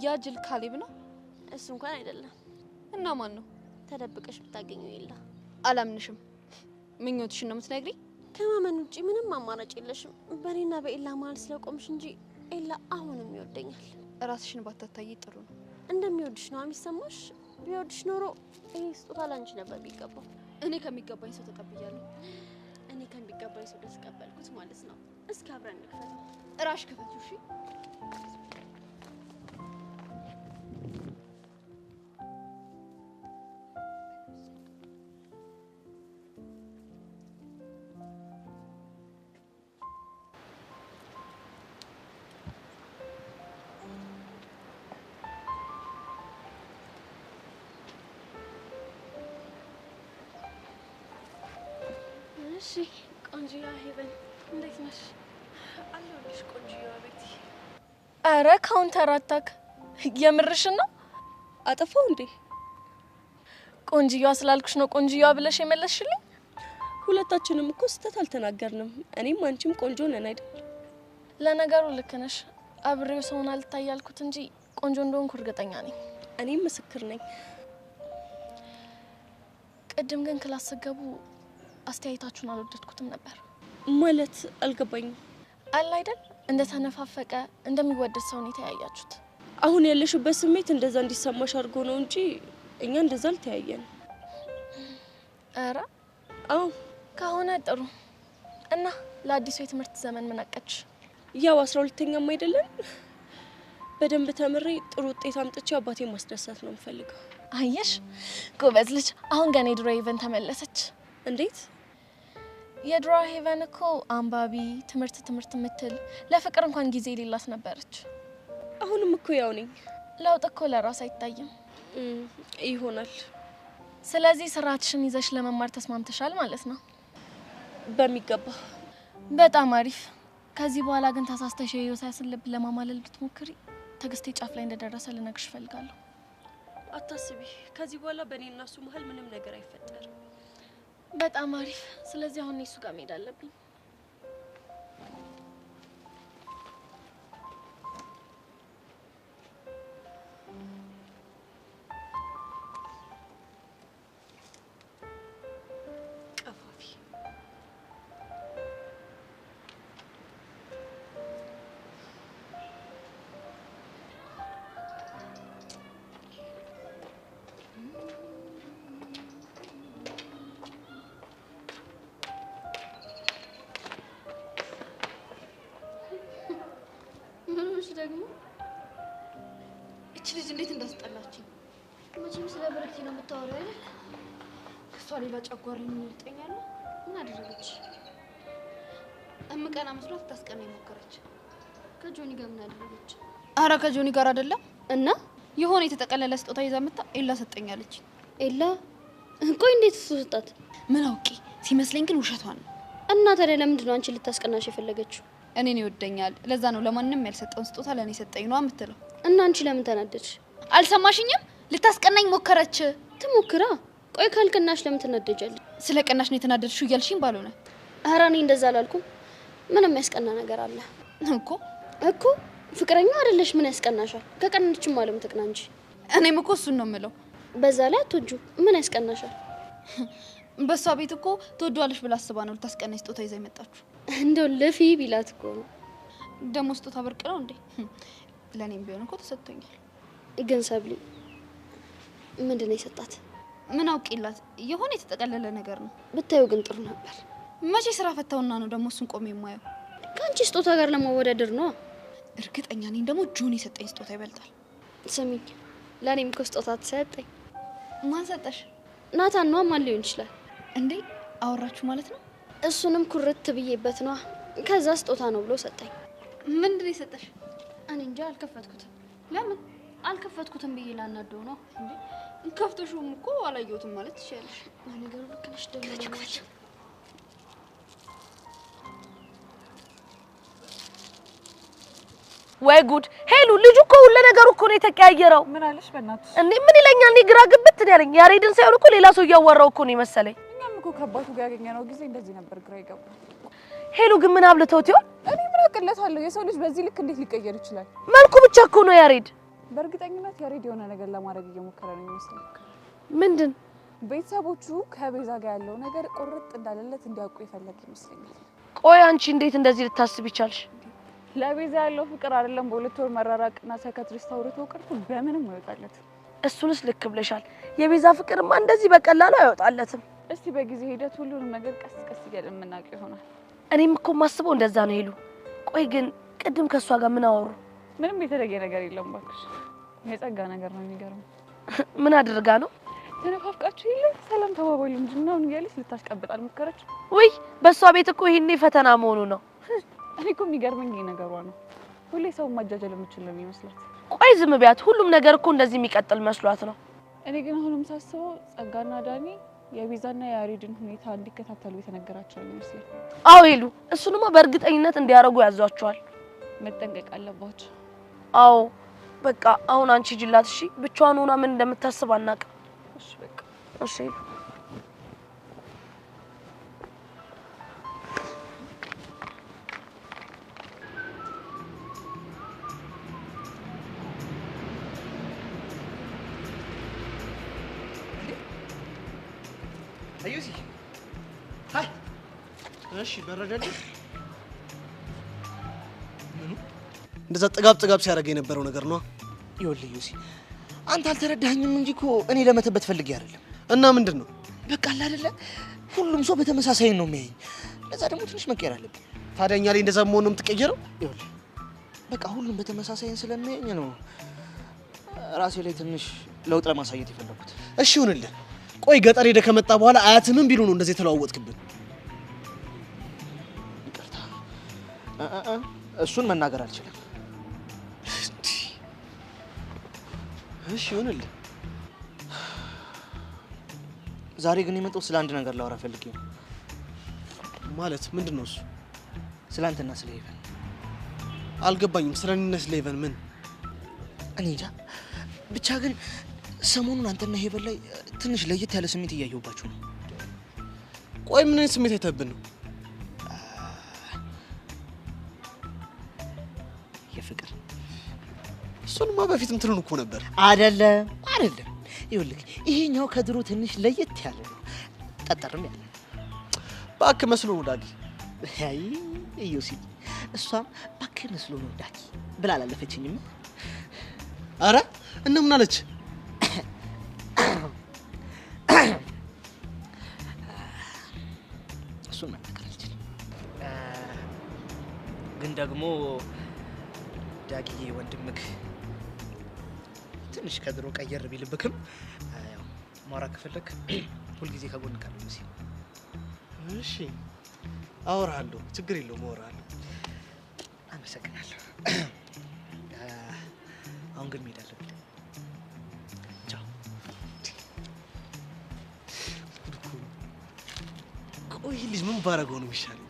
ያ ጅል ካሌብ ነው? እሱ እንኳን አይደለም። እና ማን ነው? ተደብቀሽ ብታገኘው ኤላ። አላምንሽም። ምኞትሽን ነው የምትነግሪኝ? ከማመን ውጪ ምንም አማራጭ የለሽም። በኔና በኤላ መሀል ስለቆምሽ እንጂ ኤላ አሁንም ይወደኛል። ራስሽን ባታታይ ጥሩ ነው። እንደሚወድሽ ነው የሚሰማሽ። ቢወድሽ ኖሮ ይሄ ስጦታ ላንቺ ነበር ቢገባው። እኔ ከሚገባኝ ሰው ተቀብያለሁ። እኔ ከሚገባኝ ሰው ተቀበልኩት ማለት ነው። እስኪ አብረን እንክፈተው። እራሽ ክፈችው። እሺ እሺ ቆንጆዋ ሄቨን እንዴት ነሽ? አለሁልሽ ቆንጆዋ ቤቲ። አረ ካውንተር አታክ የምርሽን ነው? አጠፋው እንዴ? ቆንጆዋ ስላልኩሽ ነው ቆንጆዋ ብለሽ የመለስሽልኝ? ሁለታችንም እኮ ስህተት አልተናገርንም። እኔም አንቺም ቆንጆ ነን አይደል? ለነገሩ ልክ ነሽ። አብሬው ሰውን አልታይ ያልኩት እንጂ ቆንጆ እንደሆንኩ እርግጠኛ ነኝ። እኔም ምስክር ነኝ። ቅድም ግን ክላስ ስገቡ አስተያየታችሁን አልወደድኩትም ነበር። ማለት አልገባኝም። አለ አይደል እንደ ተነፋፈቀ እንደሚወደድ ሰው ነው የተያያችሁት። አሁን ያለሽበት ስሜት እንደዛ እንዲሰማሽ አድርጎ ነው እንጂ እኛ እንደዛ አልተያየን። አረ አዎ ከሆነ ጥሩ። እና ለአዲሱ የትምህርት ዘመን ምን አቀድሽ? ያው 12ኛም አይደለም በደንብ ተምሬ ጥሩ ውጤት አምጥቼ አባቴን ማስደሰት ነው የምፈልገው። አየሽ ጎበዝ ልጅ። አሁን ገና የድሮ ሄቨን ተመለሰች። እንዴት? የድሮ ሄቨን እኮ አንባቢ ትምህርት ምትል ለፍቅር እንኳን ጊዜ የሌላት ነበረች። አሁንም እኮ ያው ነኝ። ለውጥ እኮ ለራስ አይታይም። ይሆናል። ስለዚህ ስራችሽን ይዘሽ ለመማር ተስማምተሻል ማለት ነው? በሚገባ። በጣም አሪፍ። ከዚህ በኋላ ግን ተሳስተሽ የዮሳስን ልብ ለማማለል ብትሞክሪ ትዕግስቴ ጫፍ ላይ እንደደረሰ ልነግርሽ እፈልጋለሁ። አታስቢ። ከዚህ በኋላ በእኔና እሱ መሀል ምንም ነገር አይፈጠርም። በጣም አሪፍ። ስለዚህ አሁን እሱ ጋር መሄድ አለብኝ። ደግሞ እቺ ልጅ እንዴት እንዳስጠላችኝ። መቼም ስለ ብርክቲ ነው የምታወራው አይደል? ከሷ ሌላ ጨጓራ ይልጠኛል። ምን አደረገች? እምቀና መስሏት ታስቀና ሞከረች። ከጆኒ ጋር ምን አደረገች? አረ ከጆኒ ጋር አይደለም። እና የሆነ የተጠቀለለ ስጦታ ይዛ መጣ ኤላ ሰጠኛለች። ኤላ ቆይ እንዴት እሱ ሰጣት? ምን አውቄ ሲመስለኝ ግን ውሸቷን ነው። እና ታዲያ ለምንድን ነው አንቺ ልታስቀናሽ የፈለገችው? እኔን ይወደኛል ለዛ ነው ለማንንም ያልሰጠውን ስጦታ ለኔ ሰጠኝ ነው የምትለው። እና አንቺ ለምን ተናደድሽ? አልሰማሽኝም? ልታስቀናኝ ሞከረች። ትሞክራ። ቆይ ካልቀናሽ ለምን ትናደጃለሽ? ስለ ቀናሽ ነው የተናደድሽው እያልሽኝ ባልሆነ። ኧረ እኔ እንደዛ አላልኩም። ምንም ያስቀና ነገር አለ እኮ ፍቅረኛ አይደለሽ ምን ያስቀናሻል? ከቀናችም ማለም ተቀና እንጂ። እኔም እኮ እሱን ነው የምለው። በዛ ላይ አትወጁ ምን ያስቀናሻል? በሷ ቤት እኮ ትወዷለሽ ብላ አስባ ነው ልታስቀናኝ ስጦታ ይዛ የመጣችሁ። እንደው ለፊ ቢላት እኮ ነው። ደሞ ስጦታ ብርቅ ነው እንዴ? ለኔም ቢሆን እኮ ተሰጥቶኛል። ግን ሰብሊ ምንድነው የሰጣት? ምን አውቄላት የሆነ የተጠቀለለ ነገር ነው። ብታዩ ግን ጥሩ ነበር። መቼ ስራ ፈታውና ነው ደሞ እሱን ቆሜ የማየው? ከአንቺ ስጦታ ጋር ለማወዳደር ነው። እርግጠኛ ነኝ ደሞ ጆን የሰጠኝ ስጦታ ይበልጣል። ስሚኝ ለኔም እኮ ስጦታ ተሰጠኝ። ማን ሰጠሽ? ናታን ነው። ማን ሊሆን ይችላል እንዴ? አወራችሁ ማለት ነው? እሱንም ኩርት ብዬበት ነው። ከዛ ስጦታ ነው ብሎ ሰጠኝ። ምንድነው የሰጠሽ? እኔ እንጃ አልከፈትኩትም። ለምን አልከፈትኩትም ብዬ ላናደው ነው እንዴ? ከፍተሽውም እኮ አላየሁትም ማለት ትችያለሽ። ነገሩ ልክ ነሽ። ደግሞ ወይ ጉድ! ሄሉ ልጁ እኮ ሁሉ ነገሩ እኮ ነው የተቀያየረው። ምን አለሽ በእናትሽ? እንዴ ምን ይለኛል? እኔ ግራ ግብት ነው ያለኝ። ያሬድን ሳይሆን እኮ ሌላ ሰው እያወራው እኮ ነው መሰለኝ። እኛም እኮ ከአባቱ ጋር ያገኘነው ጊዜ እንደዚህ ነበር፣ ግራ ይገባል። ሄሉ ግን ምን አብልተውት ይሆን? እኔ ምን አቅለታለሁ? የሰው ልጅ በዚህ ልክ እንዴት ሊቀየር ይችላል? መልኩ ብቻ እኮ ነው ያሬድ። በእርግጠኝነት ያሬድ የሆነ ነገር ለማድረግ እየሞከረ ነው ይመስላል። ምንድን? ቤተሰቦቹ ከቤዛ ጋር ያለው ነገር ቁርጥ እንዳለለት እንዲያውቁ ይፈልግ ይመስለኛል። ቆይ አንቺ እንዴት እንደዚህ ልታስብ ይቻልሽ? ለቤዛ ያለው ፍቅር አይደለም በሁለት ወር መራራቅና ሳይካትሪስት አውርቶ ቀርቶ በምንም አይወጣለት። እሱንስ ልክ ብለሻል። የቤዛ ፍቅርማ እንደዚህ በቀላሉ አይወጣለትም። እስቲ በጊዜ ሂደት ሁሉንም ነገር ቀስ ቀስ እያልን የምናውቅ ይሆናል። እኔም እኮ ማስበው እንደዛ ነው ሄሉ። ቆይ ግን ቅድም ከሷ ጋር ምን አወሩ? ምንም የተለየ ነገር የለም ባክሽ። የጸጋ ነገር ነው የሚገርመው። ምን አድርጋ ነው? ተነፋፍቃችሁ የለ ሰላም ተባባሉ እንጂ ነው እያለች ልታስቀብጣል ሞከረች። ወይ በሷ ቤት እኮ ይሄኔ ፈተና መሆኑ ነው። እኔ እኮ የሚገርመኝ ነገሯ ነው። ሁሌ ሰው ማጃጀል የምችል ነው የሚመስላት። ቆይ ዝም ቢያት ሁሉም ነገር እኮ እንደዚህ የሚቀጥል መስሏት ነው። እኔ ግን አሁንም ሳስበው ጸጋና ዳኒ የቤዛና የያሬድን ሁኔታ እንዲከታተሉ የተነገራቸው ነው ይመስላል። አዎ ሄሉ፣ እሱንማ በእርግጠኝነት እንዲያረጉ ያዟቸዋል። መጠንቀቅ አለባቸው። አዎ በቃ አሁን አንቺ ጅላት እሺ። ብቻዋን ሆና ምን እንደምታስብ አናውቅም። እሺ በቃ እሺ ሄሉ። አዩሲ ሃይ። እሺ በረደልኝ። ምኑ እንደዛ ጥጋብ ሲያደርግ የነበረው ነገር ነው። ይኸውልህ ዩሲ አንተ አልተረዳኸኝም እንጂ እኮ እኔ ለመተበት ፈልጌ አይደለም። እና ምንድን ነው በቃ አለ አይደለ ሁሉም ሰው በተመሳሳይ ነው የሚያየኝ። ለዛ ደግሞ ትንሽ መቀየር አለብኝ። ታዲያ እኛ ላይ እንደዛ መሆን ነው የምትቀየረው? ይኸውልህ በቃ ሁሉም በተመሳሳይ ስለሚያየኝ ነው ራሴ ላይ ትንሽ ለውጥ ለማሳየት የፈለኩት። እሺ ይሁንልህ። ቆይ ገጠር ሄደህ ከመጣ በኋላ አያትህ ምን ቢሉ ነው እንደዚህ የተለዋወጥክብን? ይቅርታ እሱን መናገር አልችልም። እሺ ይሁንልህ። ዛሬ ግን የመጣው ስለ አንድ ነገር ላወራ ፈልጌ ነው። ማለት ምንድን ነው እሱ? ስለ አንተና ስለ ሄቨን። አልገባኝም። ስለ እኔና ስለ ሄቨን ምን? እኔ እንጃ ብቻ ግን ሰሞኑን አንተና ሄቨን ላይ ትንሽ ለየት ያለ ስሜት እያየሁባችሁ ነው። ቆይ ምን አይነት ስሜት አይተብን ነው? የፍቅር እሱንማ በፊትም ትሉን እኮ ነበር። አይደለም። ይኸውልህ ይሄኛው ከድሮ ትንሽ ለየት ያለ ነው። ጠጠርም ያለ እባክህ መስሎ ነው ዳጊ። አይ እዩሲ እሷም እባክህ መስሎ ነው ዳጊ ብላ አላለፈችኝም። አረ እና ምን አለች? እሱን መናገር አልችልም። ግን ደግሞ ዳጊዬ ወንድምክ ትንሽ ከድሮ ቀየር ቢልብክም ያው ማውራት ከፈለክ ሁልጊዜ ከጎን ካለው ነው ሲል። እሺ አወራለሁ፣ ችግር የለውም አወራለሁ። አመሰግናለሁ። አሁን ግን መሄድ አለብኝ። ቆይ ልጅ ምን ባረገው ነው የሚሻለው?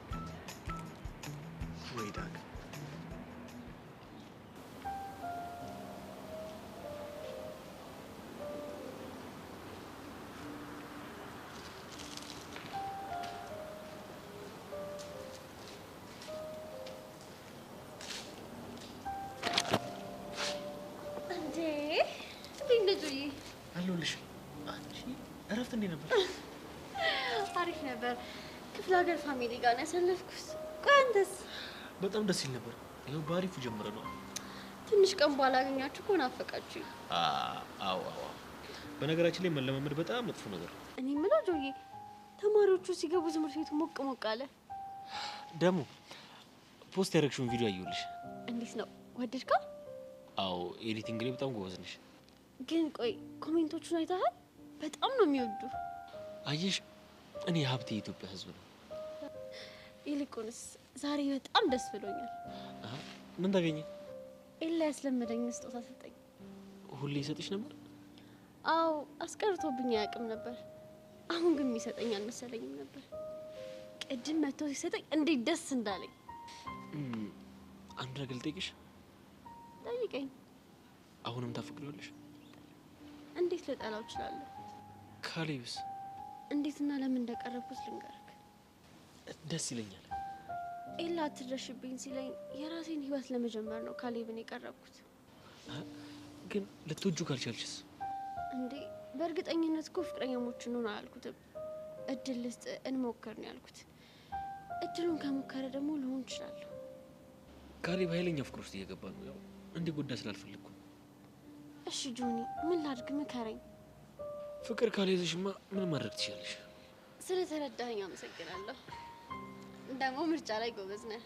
ወይ ዳግ አለሁልሽ። አንቺ እረፍት እንዴት ነበር? አሪፍ ነበር። ክፍለ ሀገር ፋሚሊ ጋር ነው ያሳለፍኩት። ቆይ አንተስ? በጣም ደስ ይል ነበር። ይኸው በአሪፉ ጀምረ ነው። ትንሽ ቀን ባላገኛችሁ እኮ ናፈቃችሁ። አዎ። በነገራችን ላይ መለማመድ በጣም መጥፎ ነገር ነው። እኔ የምለው ጆዬ፣ ተማሪዎቹ ሲገቡ ትምህርት ቤቱ ሞቅ ሞቅ አለ። ደግሞ ፖስት ያደረግሽውን ቪዲዮ አየሁልሽ። እንዴት ነው ወደድከው? አዎ፣ ኤዲቲንግ ላይ በጣም ጎበዝ ነሽ። ግን ቆይ ኮሜንቶቹን አይተሃል? በጣም ነው የሚወዱ። አየሽ፣ እኔ ሀብቴ የኢትዮጵያ ሕዝብ ነው። ይልቁንስ ዛሬ በጣም ደስ ብሎኛል። ምን ታገኘ? ኤላ ያስለመደኝ ስጦታ ሰጠኝ። ሁሌ ይሰጥሽ ነበር? አዎ፣ አስቀርቶብኝ አያውቅም ነበር። አሁን ግን የሚሰጠኝ አልመሰለኝም ነበር። ቅድም መጥቶ ሲሰጠኝ እንዴት ደስ እንዳለኝ። አንድ ነገር ልጠይቅሽ? ጠይቀኝ። አሁንም ታፈቅሪዋለሽ? እንዴት ልጠላው እችላለሁ? ካሌብስ? እንዴትና ለምን እንደቀረብኩት ልንገርክ። ደስ ይለኛል። ኤላ አትድረሽብኝ ሲለኝ የራሴን ህይወት ለመጀመር ነው ካሌብን የቀረብኩት። ግን ልትወጁ ካልቻልሽስ? እንዴ በእርግጠኝነት እኮ ፍቅረኛሞች እንሆን አላልኩትም። እድል ልስጥ እንሞክር ነው ያልኩት። እድሉን ከሞከረ ደግሞ ልሆን እችላለሁ። ካሌብ ኃይለኛ ፍቅር ውስጥ እየገባ ነው። ያው እንዲጎዳ ስላልፈለግኩ። እሺ ጆኒ፣ ምን ላድርግ? ምከረኝ። ፍቅር ካልያዘሽማ ምን ማድረግ ትችላለሽ? ስለተረዳኸኝ አመሰግናለሁ። ደግሞ ምርጫ ላይ ጎበዝ ነህ።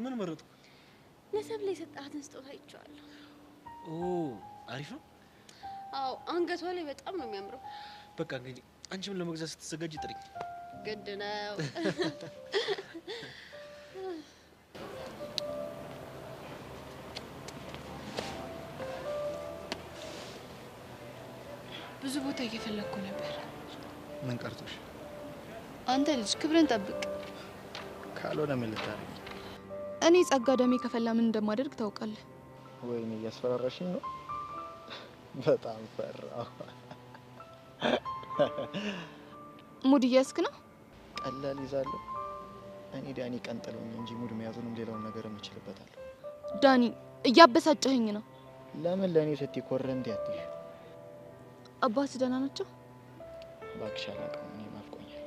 ምን መረጥኩ? ለሰብለ የሰጣትን ስጦታ አይቼዋለሁ። አሪፍ ነው። አዎ፣ አንገቷ ላይ በጣም ነው የሚያምረው። በቃ እንግዲህ አንቺም ለመግዛት ስትዘጋጅ ጥሪኝ። ግድ ነው። ብዙ ቦታ እየፈለግኩ ነበር። ምን ቀርቶሽ? አንተ ልጅ ክብርን ጠብቅ። ካልሆነ ምን ልታረጊ? እኔ ጸጋ ደሜ ከፈላ ምን እንደማደርግ ታውቃለህ። ወይኔ እያስፈራራሽኝ ነው። በጣም ፈራሁ። ሙድ እያስክ ነው? ቀላል ይዛለሁ። እኔ ዳኒ ቀንጥለውኝ እንጂ ሙድ መያዙንም ሌላውን ነገር እችልበታለሁ። ዳኒ እያበሳጨኸኝ ነው። ለምን ለእኔ ስትይ ኮረንት ያትሽ? አባት ደህና ናቸው? እባክሽ አላውቅም። እኔም አልቆኛል።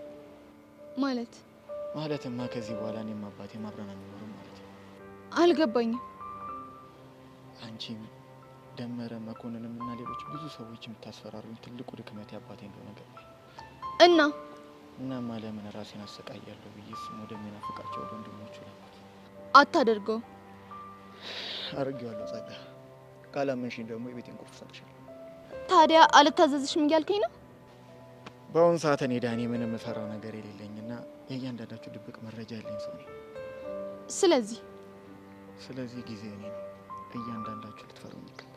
ማለትማ ከዚህ በኋላ እኔም አባቴም አብረን አንኖርም ማለት ነው። አልገባኝም። አንቺም ደመረ መኮንንም እና ሌሎች ብዙ ሰዎች የምታስፈራሩኝ ትልቁ ድክመቴ አባቴ እንደሆነ ገባኝ። እናማ ለምን ራሴን አሰቃያለሁ ብዬ እሱም ወደሚናፍቃቸው ወንድሞቹ ላኩት። አታደርገውም። አድርጌዋለሁ ጸጋ። ካላመንሽኝ ደግሞ የቤቴን ቁልፍ እሰጥሻለሁ። ታዲያ አልታዘዝሽም እያልከኝ ነው? በአሁኑ ሰዓት እኔ ዳኒ ምንም የምፈራው ነገር የሌለኝና የእያንዳንዳችሁ ድብቅ መረጃ ያለኝ ሰው ነኝ። ስለዚህ ጊዜ እኔ ነው። እያንዳንዳችሁ ልትፈሩኝ ይገባል።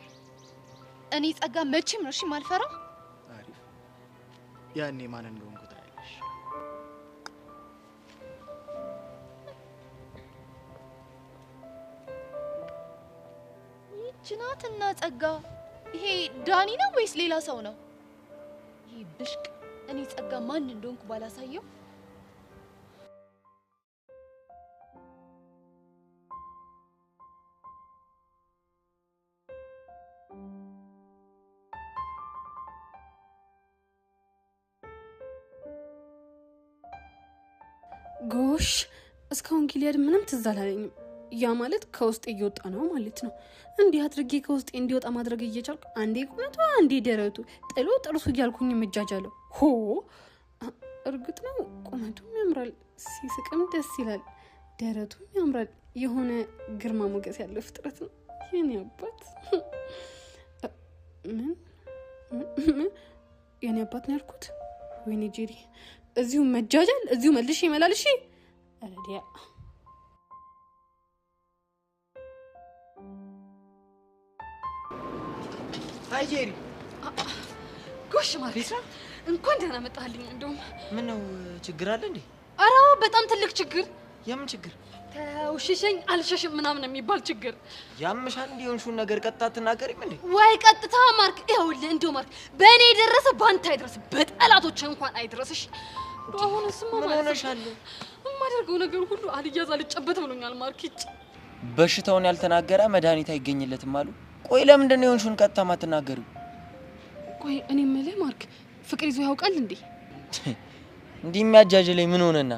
እኔ ጸጋ መቼም ነው እሺ ማልፈራው። አሪፍ። ያኔ ማን እንደሆንኩ ታያለሽ። ይህች ናትና ጸጋ። ይሄ ዳኒ ነው ወይስ ሌላ ሰው ነው? ይህ ብሽቅ እኔ ጸጋ ማን እንደሆንኩ ባላሳየው። ጎሽ እስካሁን ጊሊያድ ምንም ትዝ አላለኝም። ያ ማለት ከውስጥ እየወጣ ነው ማለት ነው። እንዲህ አድርጌ ከውስጥ እንዲወጣ ማድረግ እየቻልኩ አንዴ ቁመቱ አንዴ ደረቱ ጥሎ ጥርሱ እያልኩኝ መጃጃለሁ። እርግጥ ነው ቁመቱም ያምራል፣ ሲስቅም ደስ ይላል፣ ደረቱም ያምራል። የሆነ ግርማ ሞገስ ያለው ፍጥረት ነው የኔ አባት። ምን የኔ አባት ነው ያልኩት? ወይኔ ጄሪ፣ እዚሁ መጃጃል፣ እዚሁ መልሽ ይመላልሽ። አረዲያ አይ ጄሪ፣ ጎሽ ማለት እንኳን ደህና መጣልኝ። እንደውም ምን ነው ችግር አለ እንዴ? ኧረ በጣም ትልቅ ችግር። የምን ችግር? ተውሽሸኝ አልሸሽም ምናምን የሚባል ችግር። ያምሻል እንዴ? የሆንሽውን ነገር ቀጥታ አትናገሪም እንዴ? ወይ ቀጥታ ማርክ፣ ይኸውልህ እንደው ማርክ በእኔ የደረሰ ባንተ አይድረስ፣ በጠላቶች እንኳን አይድረስሽ። አሁንስማ ምን ሆነሻል? የማደርገው ነገር ሁሉ አልያዝ አልጨበት ብሎኛል ማርክ። በሽታውን ያልተናገረ መድኃኒት አይገኝለትም አሉ። ቆይ ለምንድን ነው የሆንሽውን ቀጥታ ማትናገሪው? ቆይ እኔ የምልህ ማርክ ፍቅር ይዞ ያውቃል እንዴ? እንዲህ የሚያጃጅለኝ ምን ሆነና?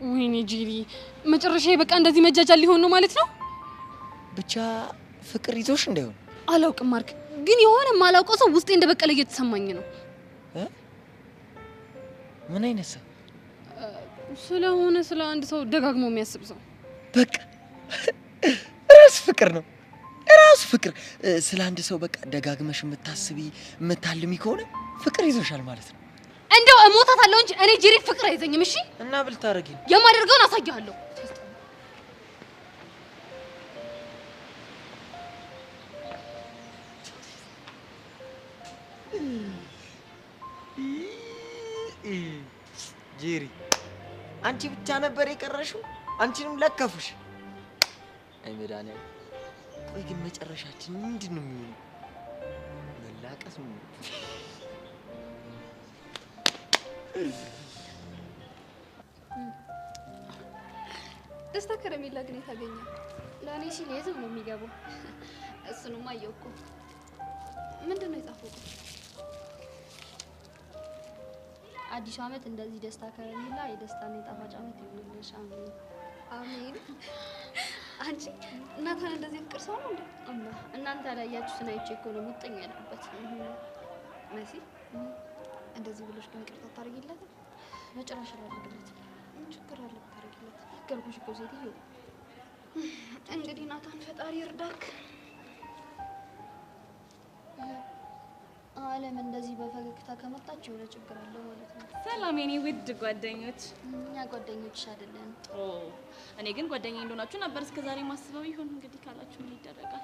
ወይኔ ጂሪ መጨረሻዬ በቃ እንደዚህ መጃጃል ሊሆን ነው ማለት ነው። ብቻ ፍቅር ይዞሽ እንዳይሆን አላውቅም ማርክ፣ ግን የሆነ ማላውቀው ሰው ውስጤ እንደበቀለ እየተሰማኝ ነው። ምን አይነት ሰው? ስለሆነ ስለ አንድ ሰው ደጋግሞ የሚያስብ ሰው። በቃ ራስ ፍቅር ነው ራስ ፍቅር። ስለ አንድ ሰው በቃ ደጋግመሽ የምታስቢ የምታልሚ ከሆነ ፍቅር ይዞሻል ማለት ነው። እንደው እሞታታለሁ እንጂ እኔ ጂሪ ፍቅር አይዘኝም። እሺ እና ብልታረጊ የማደርገውን አሳያለሁ። ጄሪ አንቺ ብቻ ነበር የቀረሽው። አንቺንም ለከፉሽ። አይ መድኃኒዓለም። ቆይ ግን መጨረሻችን ምንድን ነው የሚሆነው? መላቀስ ነው። ደስታ ከረሜላ ግን የታገኘ ለእኔ ሲል የትም ነው የሚገባው። እሱንማ አየሁ እኮ። ምንድን ነው የጻፈው? አዲሱ ዓመት እንደዚህ ደስታ ከረሜላ የደስታና የጣፋጭ ዓመት ይሁንልሽ። አሜን አሜን። አንቺ እናቷን እንደዚህ ፍቅር ሰው ነው እንዴ? እናንተ ያላያችሁትን አይቼ እኮ ነው ሙጥኝ ያልኩበት። መሲ እንደዚህ ብሎሽ ግን ይቅርታ ታደርጊለት? መጨረሻ ላደርግለት። ምን ችግር አለ ብታደርጊለት? ነገርኩሽ እኮ ሴትዮ። እንግዲህ ናታን ፈጣሪ እርዳክ። ዓለም እንደዚህ በፈገግታ ከመጣች የሆነ ችግር አለው ማለት ነው። ሰላም የኔ ውድ ጓደኞች። እኛ ጓደኞችሽ አይደለን። እኔ ግን ጓደኛዬ እንደሆናችሁ ነበር እስከዛሬ ማስበው። ይሁን እንግዲህ ካላችሁ ምን ይደረጋል።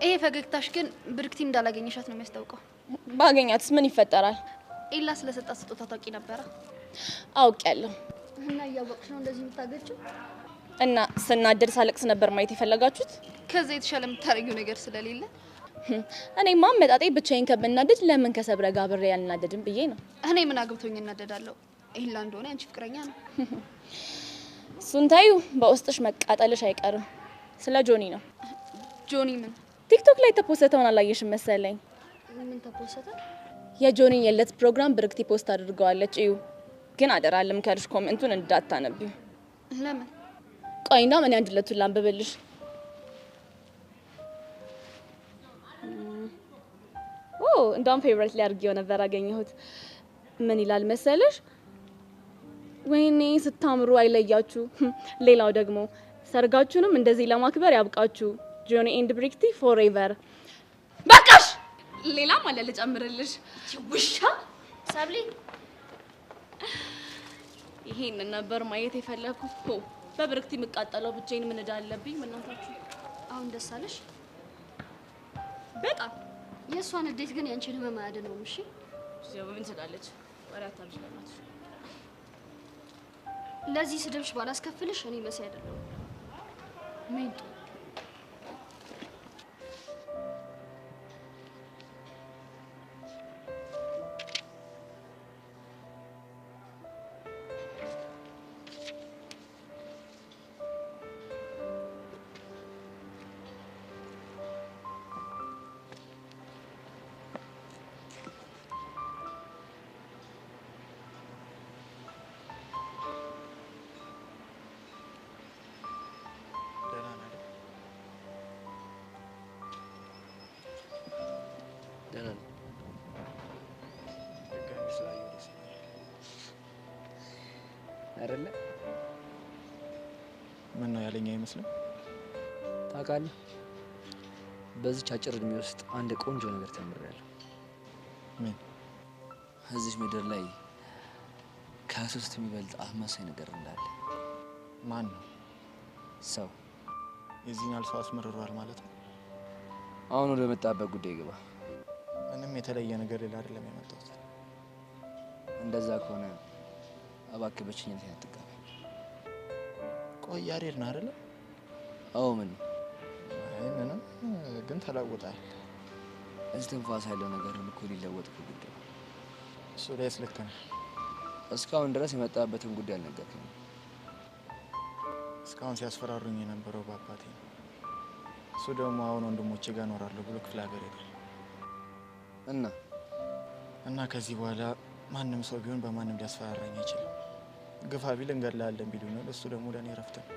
ይሄ ፈገግታሽ ግን ብርክቲ እንዳላገኘሻት ነው የሚያስታውቀው። ባገኛትስ ምን ይፈጠራል? ኤላ ስለሰጣት ስጦታ ታውቂ ነበረ? አውቄያለሁ። እና እያወቅሽ ነው እንደዚህ የምታገጭው? እና ስናደድ ሳለቅስ ነበር ማየት የፈለጋችሁት? ከዛ የተሻለ የምታረጊው ነገር ስለሌለ እኔማ አመጣጤ ብቻዬን ከምናደድ ለምን ከሰብረ ጋር አብሬ ያልናደድም ብዬ ነው። እኔ ምን አግብቶኝ እናደዳለሁ? ኤላ እንደሆነ አንቺ ፍቅረኛ ነው። እሱን ታዩ፣ በውስጥሽ መቃጠልሽ አይቀርም። ስለ ጆኒ ነው። ጆኒ ምን? ቲክቶክ ላይ ተፖስተውን አላየሽም መሰለኝ? ምን ተፖስተ? የጆኒ የለት ፕሮግራም ብርክቲ ፖስት አድርገዋለች። እዩ ግን አደራ ልምከርሽ፣ ኮሜንቱን እንዳታነቢው። ለምን? ቆይና ምን ያንድለቱን ላንብብልሽ። እንደውም ፌቨሪት ላይ አድርጌው ነበር አገኘሁት። ምን ይላል መሰለሽ? ወይኔ ስታምሩ አይለያችሁ። ሌላው ደግሞ ሰርጋችሁንም እንደዚህ ለማክበር ያብቃችሁ። ጆኒ ኤንድ ብሪክቲ ፎሬቨር። በቃሽ። ሌላም አለ ልጨምርልሽ። ውሻ ሰብሊ፣ ይሄን ነበር ማየት የፈለኩት። በብሪክቲ የምቃጠለው ብቻዬን ምን እዳለብኝ? ምናታችሁ አሁን ደስ አለሽ? በጣም የእሷን እንዴት ግን ያንቺን ህመም አያድነውም? እሺ ያው ምን ትላለች? ወሬ አታብሽ ለማለት ለዚህ ስድብሽ ባላስከፍልሽ እኔ መሲ አይደለሁም። ሜንቱ አይደለ? ምን ነው ያለኝ አይመስልም? ታውቃለህ፣ በዚች አጭር እድሜ ውስጥ አንድ ቆንጆ ነገር ተምሬያለሁ። ምን? እዚህ ምድር ላይ ከሶስት የሚበልጥ አስመሳይ ነገር እንዳለ። ማን ነው? ሰው። የዚህን ያህል ሰው አስመርሯል ማለት ነው? አሁን ወደ መጣበት ጉዳይ ግባ። ምንም የተለየ ነገር ሌላ አይደለም የመጣሁት። እንደዛ ከሆነ እባክህ ብቸኝነቴን አትጋፋ። ቆይ ያሬድ ነህ አይደለ? አዎ ምን? አይ ምንም፣ ግን ተለውጠሃል። እስትንፋስ ያለው ነገር እኮ ሊለወጥ ጉዳይ እሱ ላይስ ልክ ነህ። እስካሁን ድረስ የመጣበትን ጉዳይ አልነገርከኝም። እስካሁን ሲያስፈራሩኝ የነበረው በአባቴ ነው። እሱ ደግሞ አሁን ወንድሞቼ ጋር እኖራለሁ ብሎ ክፍለ ሀገር ሄዷል። እና ከዚህ በኋላ ማንም ሰው ቢሆን በማንም ሊያስፈራራኝ አይችልም። ግፋ ቢል እንገድልሃለን ቢሉኝ እሱ ደግሞ ለእኔ እረፍት ነው።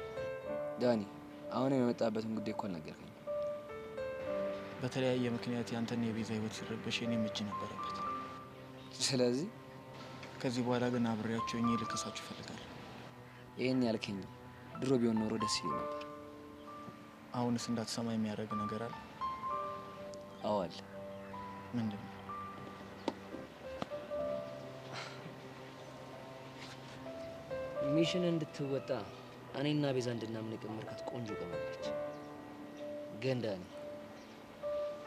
ዳኒ አሁን የመጣበትን ጉዳይ እኮ አልነገርከኝም። በተለያየ ምክንያት ያንተን የቤዛ ህይወት ሲረበሽ የኔም እጅ ነበረበት። ስለዚህ ከዚህ በኋላ ግን አብሬያቸው እኔ ልክሳችሁ እፈልጋለሁ። ይሄን ያልከኝ ድሮ ቢሆን ኖሮ ደስ ይለኝ ነበር። አሁንስ እንዳትሰማ የሚያደርግ ነገር አለ? አዎ አለ። ምንድን ነው? ሚሽን እንድትወጣ እኔና ቤዛ እንድናምን የቀመርካት ቆንጆ ቀመረች። ግን ዳኒ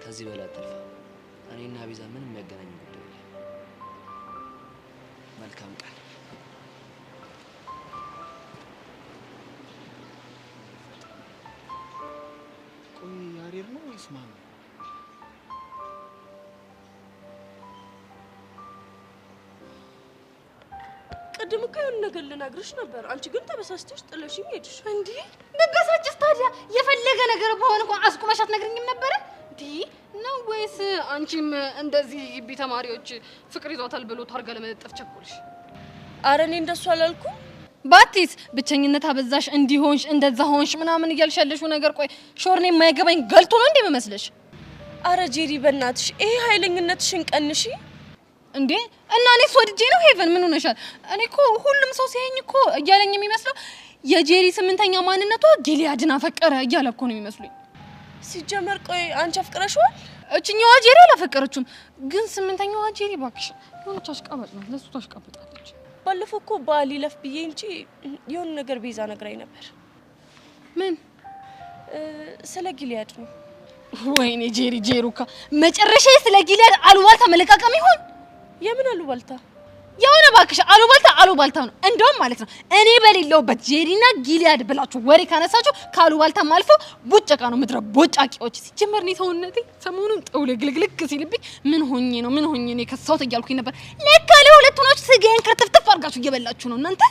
ከዚህ በላይ አትልፋ። እኔና ቤዛ ምንም የሚያገናኝ ጉዳይ የለም። መልካም ቃል። ቆይ ያሬድ ነው ወይስ ማን ነው? ቅድም እኮ የሆነ ነገር ልነግርሽ ነበር። አንቺ ግን ተበሳስተሽ ጥለሽኝ ሄድሽ። እንዴ በበሳጭስ ታዲያ የፈለገ ነገር በሆነ እንኳን አስቁመሽ አትነግሪኝም ነበረ? እንዴ ነው ወይስ አንቺም እንደዚህ ግቢ ተማሪዎች ፍቅር ይዟታል ብሎ ታርጋ ለመለጠፍ ቸኮልሽ? አረ እኔ እንደሱ አላልኩም። ባቲስ ብቸኝነት አበዛሽ፣ እንዲሆንሽ እንደዛ ሆንሽ ምናምን እያልሻለሽው ነገር ቆይ ሾርኔ የማይገባኝ ገልቶ ነው እንዴ መመስለሽ? አረ ጄሪ በእናትሽ ይሄ ኃይለኝነትሽን ቀንሺ። እንዴ እና እኔስ ወድጄ ነው ሄቨን ምን ሆነሻል? እኔ እኮ ሁሉም ሰው ሲያየኝ እኮ እያለኝ የሚመስለው የጄሪ ስምንተኛ ማንነቷ ጊሊያድን አፈቀረ እያለ እኮ ነው የሚመስሉኝ። ሲጀመር ቆይ አንቺ አፍቅረሽዋል? እችኛዋ ጄሪ አላፈቀረችም፣ ግን ስምንተኛዋ ጄሪ ባክሽ የሆነች አሽቃባጭ ነው። ለሱ ታሽቃብጣለች። ባለፈው እኮ ባል ይለፍ ብዬ እንጂ የሆነ ነገር ቤዛ ነግራኝ ነበር። ምን? ስለ ጊሊያድ ነው። ወይኔ ጄሪ ጄሩካ መጨረሻ ስለ ጊሊያድ አሉባልታ መለቃቀም ይሆን? የምን አሉባልታ? የሆነ ባክሽ አሉባልታ ነው። እንደውም ማለት ነው እኔ በሌለውበት ጄሪና ጊሊያድ ብላችሁ ወሬ ካነሳችሁ ከአሉባልታም አልፎ ቡጨቃ ነው ምድረ ቦጫቂዎች። ሲጀመር ነው ሰውነቴ ሰሞኑን ጠውለ ግልግልግ ሲልብኝ ምን ሆኜ ነው ከሳውት እያልኩኝ ነበር። ለካ ለሁለቱ ናችሁ ስጋዬን ከርትፍትፍ አድርጋችሁ እየበላችሁ ነው እናንተ።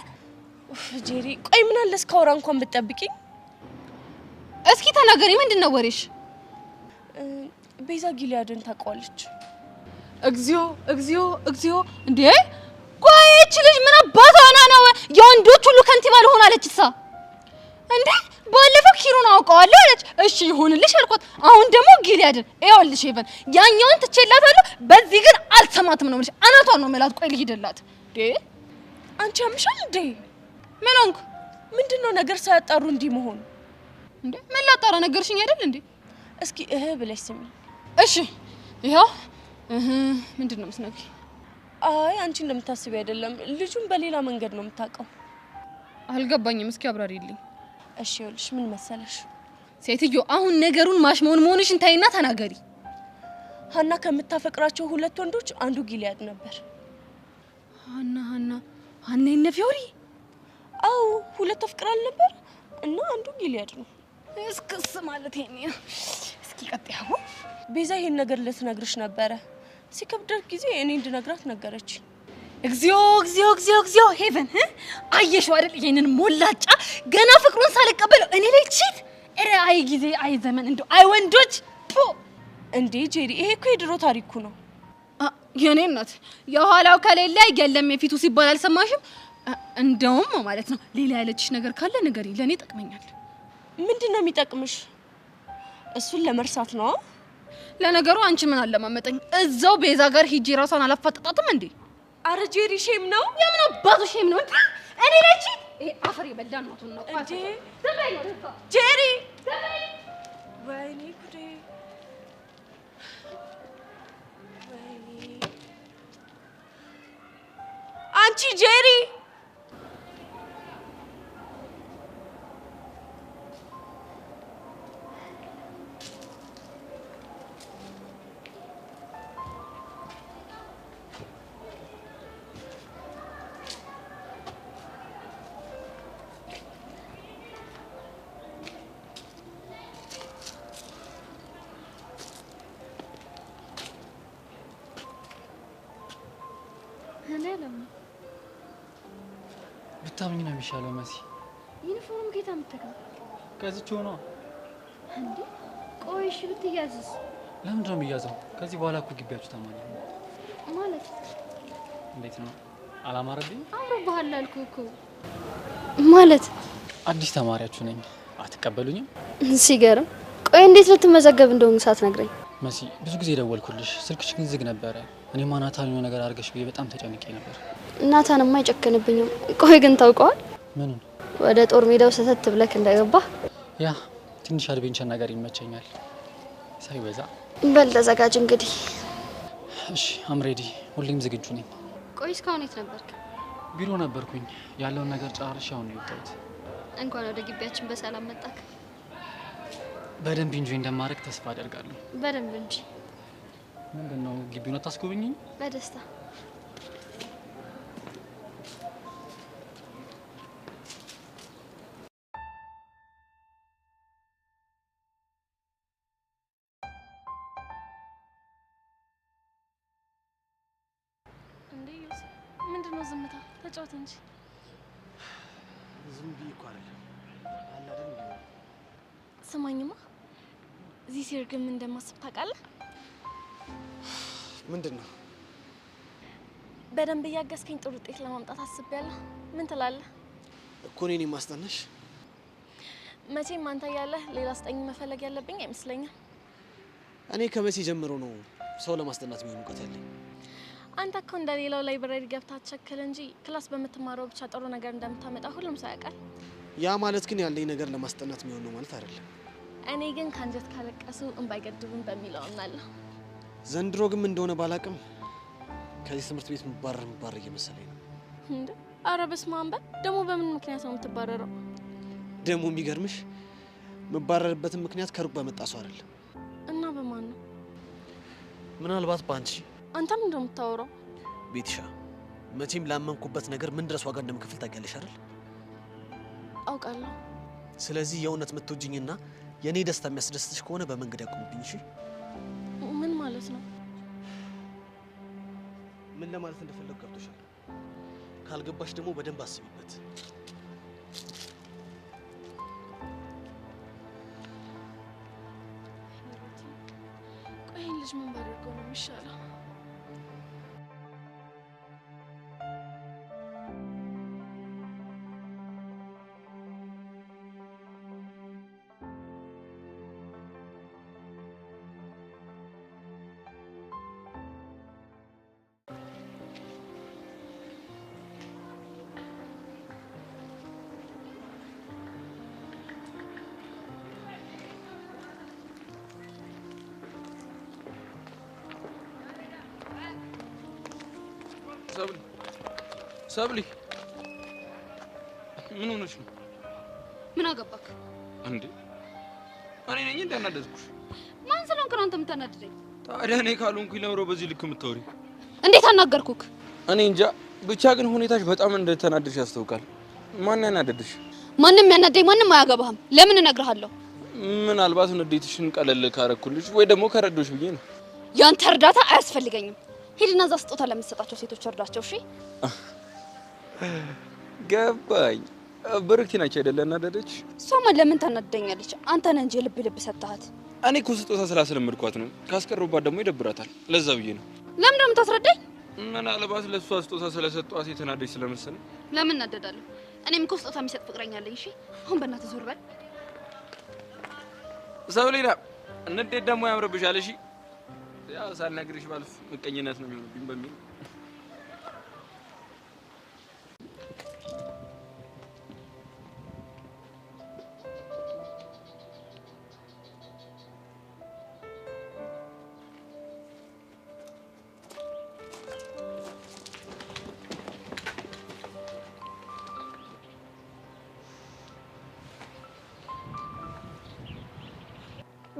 ጄሪ ቆይ ምን አለ እስካወራ እንኳን ብትጠብቂኝ። እስኪ ተናገሪ፣ ምንድነው ወሬሽ? ቤዛ ጊሊያድን ታውቀዋለች። እግዚኦ እንዴ! ቆይ እቺ ልጅ ምን አባቷ ነው የወንዶች ሁሉ ከንቲባ ልሆን አለችሳ? እንዴ ባለፈው ኪሩን አውቀዋለሁ አለች። እሺ ይሁንልሽ አልኳት። አሁን ደግሞ ጊሊያድን ይኸውልሽ ሄቨን ያኛውን ትቼላታለሁ፣ በዚህ ግን አልሰማትም ነው የምልሽ። አናቷን ነው የምላት። ቆይ ልሂድላት። እንዴ አንቺ አምሻል እንዴ? ምን ሆንኩ? ምንድነው ነገር ሳያጣሩ እንዲህ መሆን? እንዴ ምን ላጣራ ነገርሽኝ አይደል እንዴ? እስኪ ብለሽ ስሚ። እሺ ይኸው ምንድነው የምትነግሪኝ? አይ አንቺ እንደምታስቢ አይደለም። ልጁን በሌላ መንገድ ነው የምታውቀው። አልገባኝም። እስኪ አብራሪልኝ። እሺ ይኸውልሽ ምን መሰለሽ ሴትዮ፣ አሁን ነገሩን ማሽሞንሞንሽን ታይና ተናገሪ። ሀና ከምታፈቅራቸው ሁለት ወንዶች አንዱ ጊሊያድ ነበር። ሀና የነ ፊዮሪ? አዎ ሁለት አፍቅራል ነበር እና አንዱ ጊሊያድ ነው። እስክስ ማለት ይሄ ነው። እስኪ ቀጥያው። ቤዛ ይሄን ነገር ልትነግርሽ ነበረ። ሲከብደር ጊዜ እኔ እንድነግራት ነገረች። እግዚኦ ሄቨን አየሽው አይደል? ይሄንን ሞላጫ ገና ፍቅሩን ሳልቀበለው እኔ ላይ ቺት። አይ ጊዜ፣ አይ ዘመን፣ እንደው አይ ወንዶች እንዴ! ጄሪ ይሄ እኮ የድሮ ታሪኩ ነው። የኔ እናት የኋላው ከሌለ የለም የፊቱ ሲባል አልሰማሽም? እንደውም ማለት ነው ሌላ ያለችሽ ነገር ካለ ንገሪኝ፣ ለኔ ጠቅመኛል። ምንድነው የሚጠቅምሽ? እሱን ለመርሳት ነው። ለነገሩ አንቺ ምን አለማመጠኝ? እዛው ቤዛ ጋር ሂጂ ራሷን አላፋጠጣትም እንዴ? አረ ጄሪ ሼም ነው። የምን አባቱ ሼም ነው? እኔ ነች ይሄ አፈር የበላን ነው ነው እንዴ? ጄሪ ወይኔ ጉዴ! ወይኔ አንቺ ጄሪ ለምን ብታምኝ ነው የሚሻለው መሲ። ዩኒፎርም ጌታ ምትከ ከዚች ሆኖ እንዴ? ቆይ እሺ ብትያዝስ? ለምን ነው የሚያዘው? ከዚህ በኋላ እኮ ግቢያችሁ ተማሪ ማለት እንዴት ነው? አላማረብኝ? አምሮብሃል አልኩህ እኮ። ማለት አዲስ ተማሪያችሁ ነኝ፣ አትቀበሉኝም? ሲገርም። ቆይ እንዴት ልትመዘገብ እንደሆነ ሳትነግረኝ? መሲ ብዙ ጊዜ ደወልኩልሽ፣ ስልክሽ ግን ዝግ ነበረ። እኔማ ናታን የሆነ ነገር አድርገሽ ብዬ በጣም ተጨንቄ ነበር። ናታንማ አይጨክንብኝም። ቆይ ግን ታውቀዋል? ምኑን? ወደ ጦር ሜዳው ሰተት ብለክ እንደገባህ ያ ትንሽ አድቬንቸር ነገር ይመቸኛል ሳይበዛ። በል ተዘጋጅ እንግዲህ። እሺ አም ሬዲ፣ ሁሌም ዝግጁ ነኝ። ቆይ እስካሁን የት ነበርክ? ቢሮ ነበርኩኝ። ያለውን ነገር ጨርሼ አሁን ነው የወጣሁት። እንኳን ወደ ግቢያችን በሰላም መጣክ። በደንብ ኢንጆይ እንደማድረግ ተስፋ አደርጋለሁ። በደንብ እንጂ። ምንድነው ግቢውን አታስጎብኝኝ? በደስታ እንዴ ዮሴፍ፣ ምንድነው ዝምታ? ተጫወት እንጂ። ዝም ብዬ እኮ አይደለም አለ አይደል? ስማኝማ፣ እዚህ ሲር ግን ምን እንደማስብ ታውቃለህ? ምንድነው? በደንብ እያገዝከኝ ጥሩ ውጤት ለማምጣት አስቤያለሁ። ምን ትላለህ? እኮ እኔን የማስጠናሽ? መቼም አንተ ያለህ ሌላ አስጠኝ መፈለግ ያለብኝ አይመስለኝም። እኔ ከመቼ ጀምሮ ነው ሰው ለማስጠናት የሚሆን እውቀት ያለኝ? አንተ እኮ እንደሌላው ላይብረሪ ገብታ አትቸክል እንጂ ክላስ በምትማረው ብቻ ጥሩ ነገር እንደምታመጣ ሁሉም ሰው ያውቃል። ያ ማለት ግን ያለኝ ነገር ለማስጠናት የሚሆን ነው ማለት አይደለም። እኔ ግን ከአንጀት ካለቀሱ እንባ አይገድቡም በሚለው አምናለሁ። ዘንድሮ ግን ምን እንደሆነ ባላቅም ከዚህ ትምህርት ቤት ምባረር እየመሰለኝ ነው። እንዴ? አረ በስመ አብ! ደግሞ በምን ምክንያት ነው የምትባረረው? ደግሞ የሚገርምሽ ምባረርበትን ምክንያት ከሩቅ በመጣ ሰው አይደለም። እና በማን ነው? ምናልባት በአንቺ። አንተ ምን እንደምታወራው? ቤትሻ፣ መቼም ላመንኩበት ነገር ምን ድረስ ዋጋ እንደምከፍል ታውቂያለሽ አይደል? አውቃለሁ። ስለዚህ የእውነት የምትወጂኝና የኔ ደስታ የሚያስደስትሽ ከሆነ በመንገድ ያቆምብኝ። እሺ? ምን ማለት ነው? ምን ለማለት እንደፈለግ ገብቶሻል? ካልገባሽ ደግሞ በደንብ አስቢበት። ቆይ ልጅ ምን ባደርገው ነው የሚሻለው? ሰብሊ ምን ሆነሽ ነው? ምን አገባክ እንዴ? እኔ ነኝ እንዳናደድኩሽ? ማን ስለሆንክ ነው አንተ የምታናድደኝ? ታዲያ እኔ ካልሆንኩኝ ለምሮ በዚህ ልክ የምታወሪ? እንዴት አናገርኩክ? እኔ እንጃ፣ ብቻ ግን ሁኔታሽ በጣም እንደተናደድሽ ያስታውቃል። ማን ያናደድሽ? ማንም ያናደኝ ማንም አያገባህም። ለምን እነግርሃለሁ? ምናልባት ንዴትሽን ቀለል ካረኩልሽ ወይ ደግሞ ከረዶሽ ብዬ ነው። ያንተ እርዳታ አያስፈልገኝም። ሂድና እዛ ስጦታ ለምትሰጣቸው ሴቶች እርዳቸው። እሺ? ገባኝ። ብርክቲ ናቸው አይደለ እናደደች? እሷማ ለምን ታናደኛለች? አንተ ነህ እንጂ ልብ ሰጣሃት። እኔ እኮ ስጦታ ስላስለመድኳት ነው። ካስቀሩባት ደግሞ ይደብራታል። ለዛ ብዬ ነው። ለምን ደግሞ ታስረዳኝ? ምናልባት ለእሷ ስጦታ ስለሰጧት የተናደች ስለመሰለኝ። ለምን እናደዳለሁ? እኔም እኮ ስጦታ የሚሰጥ ፍቅረኛ አለኝ። እሺ? አሁን በእናትህ ዞር በል። ሰብሌና፣ ንዴት ደግሞ ያምርብሻል። እሺ? ያው ሳልነግርሽ ባልፍ ምቀኝነት ነው የሚሆንብኝ በሚል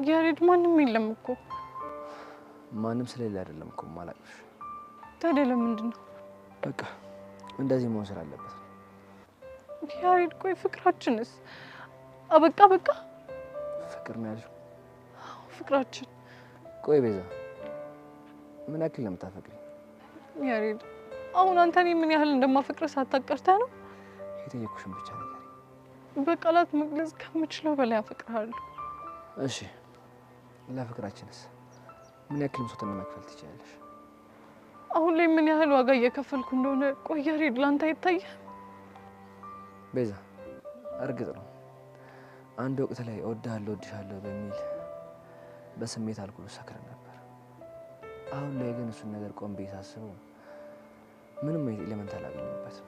ያሬድ ማንም የለም እኮ። ማንም ስለሌለ አይደለም እኮ ማላቅሽ። ታዲያ ለምንድን ነው? በቃ እንደዚህ መሆን ስላለበት። ያሬድ ቆይ ፍቅራችንስ አበቃ? በቃ ፍቅር ነው ያልሽው? ፍቅራችን። ቆይ ቤዛ ምን ያክል ነው የምታፈቅሪኝ? ያሬድ አሁን አንተ እኔ ምን ያህል እንደማፈቅር ሳታቀርተህ ነው? የጠየኩሽን ብቻ ነገር በቃላት መግለጽ ከምችለው በላይ አፈቅርሃለሁ። እሺ፣ ለፍቅራችንስ ምን ያክል መስዋዕትነት መክፈል ትችላለሽ? አሁን ላይ ምን ያህል ዋጋ እየከፈልኩ እንደሆነ ቆይ ያሬድ ላንተ አይታየህ? ቤዛ፣ እርግጥ ነው አንድ ወቅት ላይ እወድሃለሁ እወድሻለሁ በሚል በስሜት አልኮል ሰክረን ነበር። አሁን ላይ ግን እሱን ነገር ቆም ብዬ ሳስበው ምንም አይነት ኤሌመንት አላገኘሁበትም።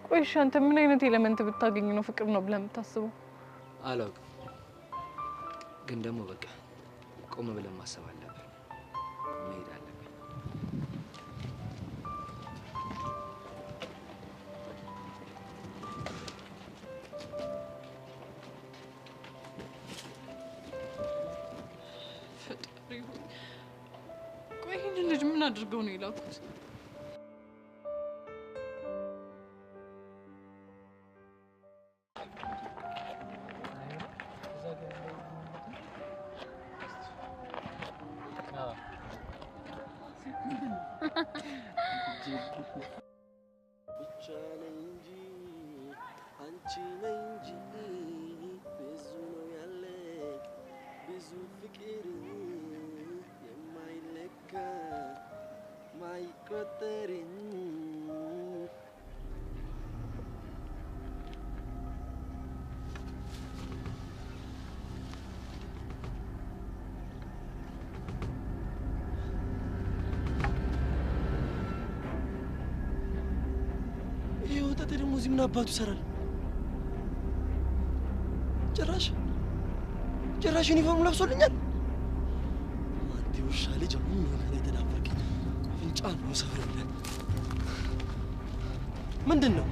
ቆይ እሺ፣ አንተ ምን አይነት ኤሌመንት ብታገኝ ነው ፍቅር ነው ብለህ የምታስበው? አላውቅም፣ ግን ደግሞ በቃ ቆም ብለን ማሰብ አለብን። መሄድ አለብን። ፈጣሪ ሆይ፣ ቆይ ይህንን ልጅ ምን አድርገው ነው የላኩት? ብቻ ነኝ እንጂ አንቺ ነኝ እንጂ ብዙ ነው ያለ ብዙ ፍቅር የማይለካ ማይቆጠር ወጣት ደግሞ እዚህ ምን አባቱ ይሰራል? ጭራሽ ዩኒፎርም ለብሶልኛል። አንተ ውሻ ልጅ አሁን ምን ሆነ የተዳፈርክ? አፍንጫ ነው ሰፈር ብለን ምንድን ነው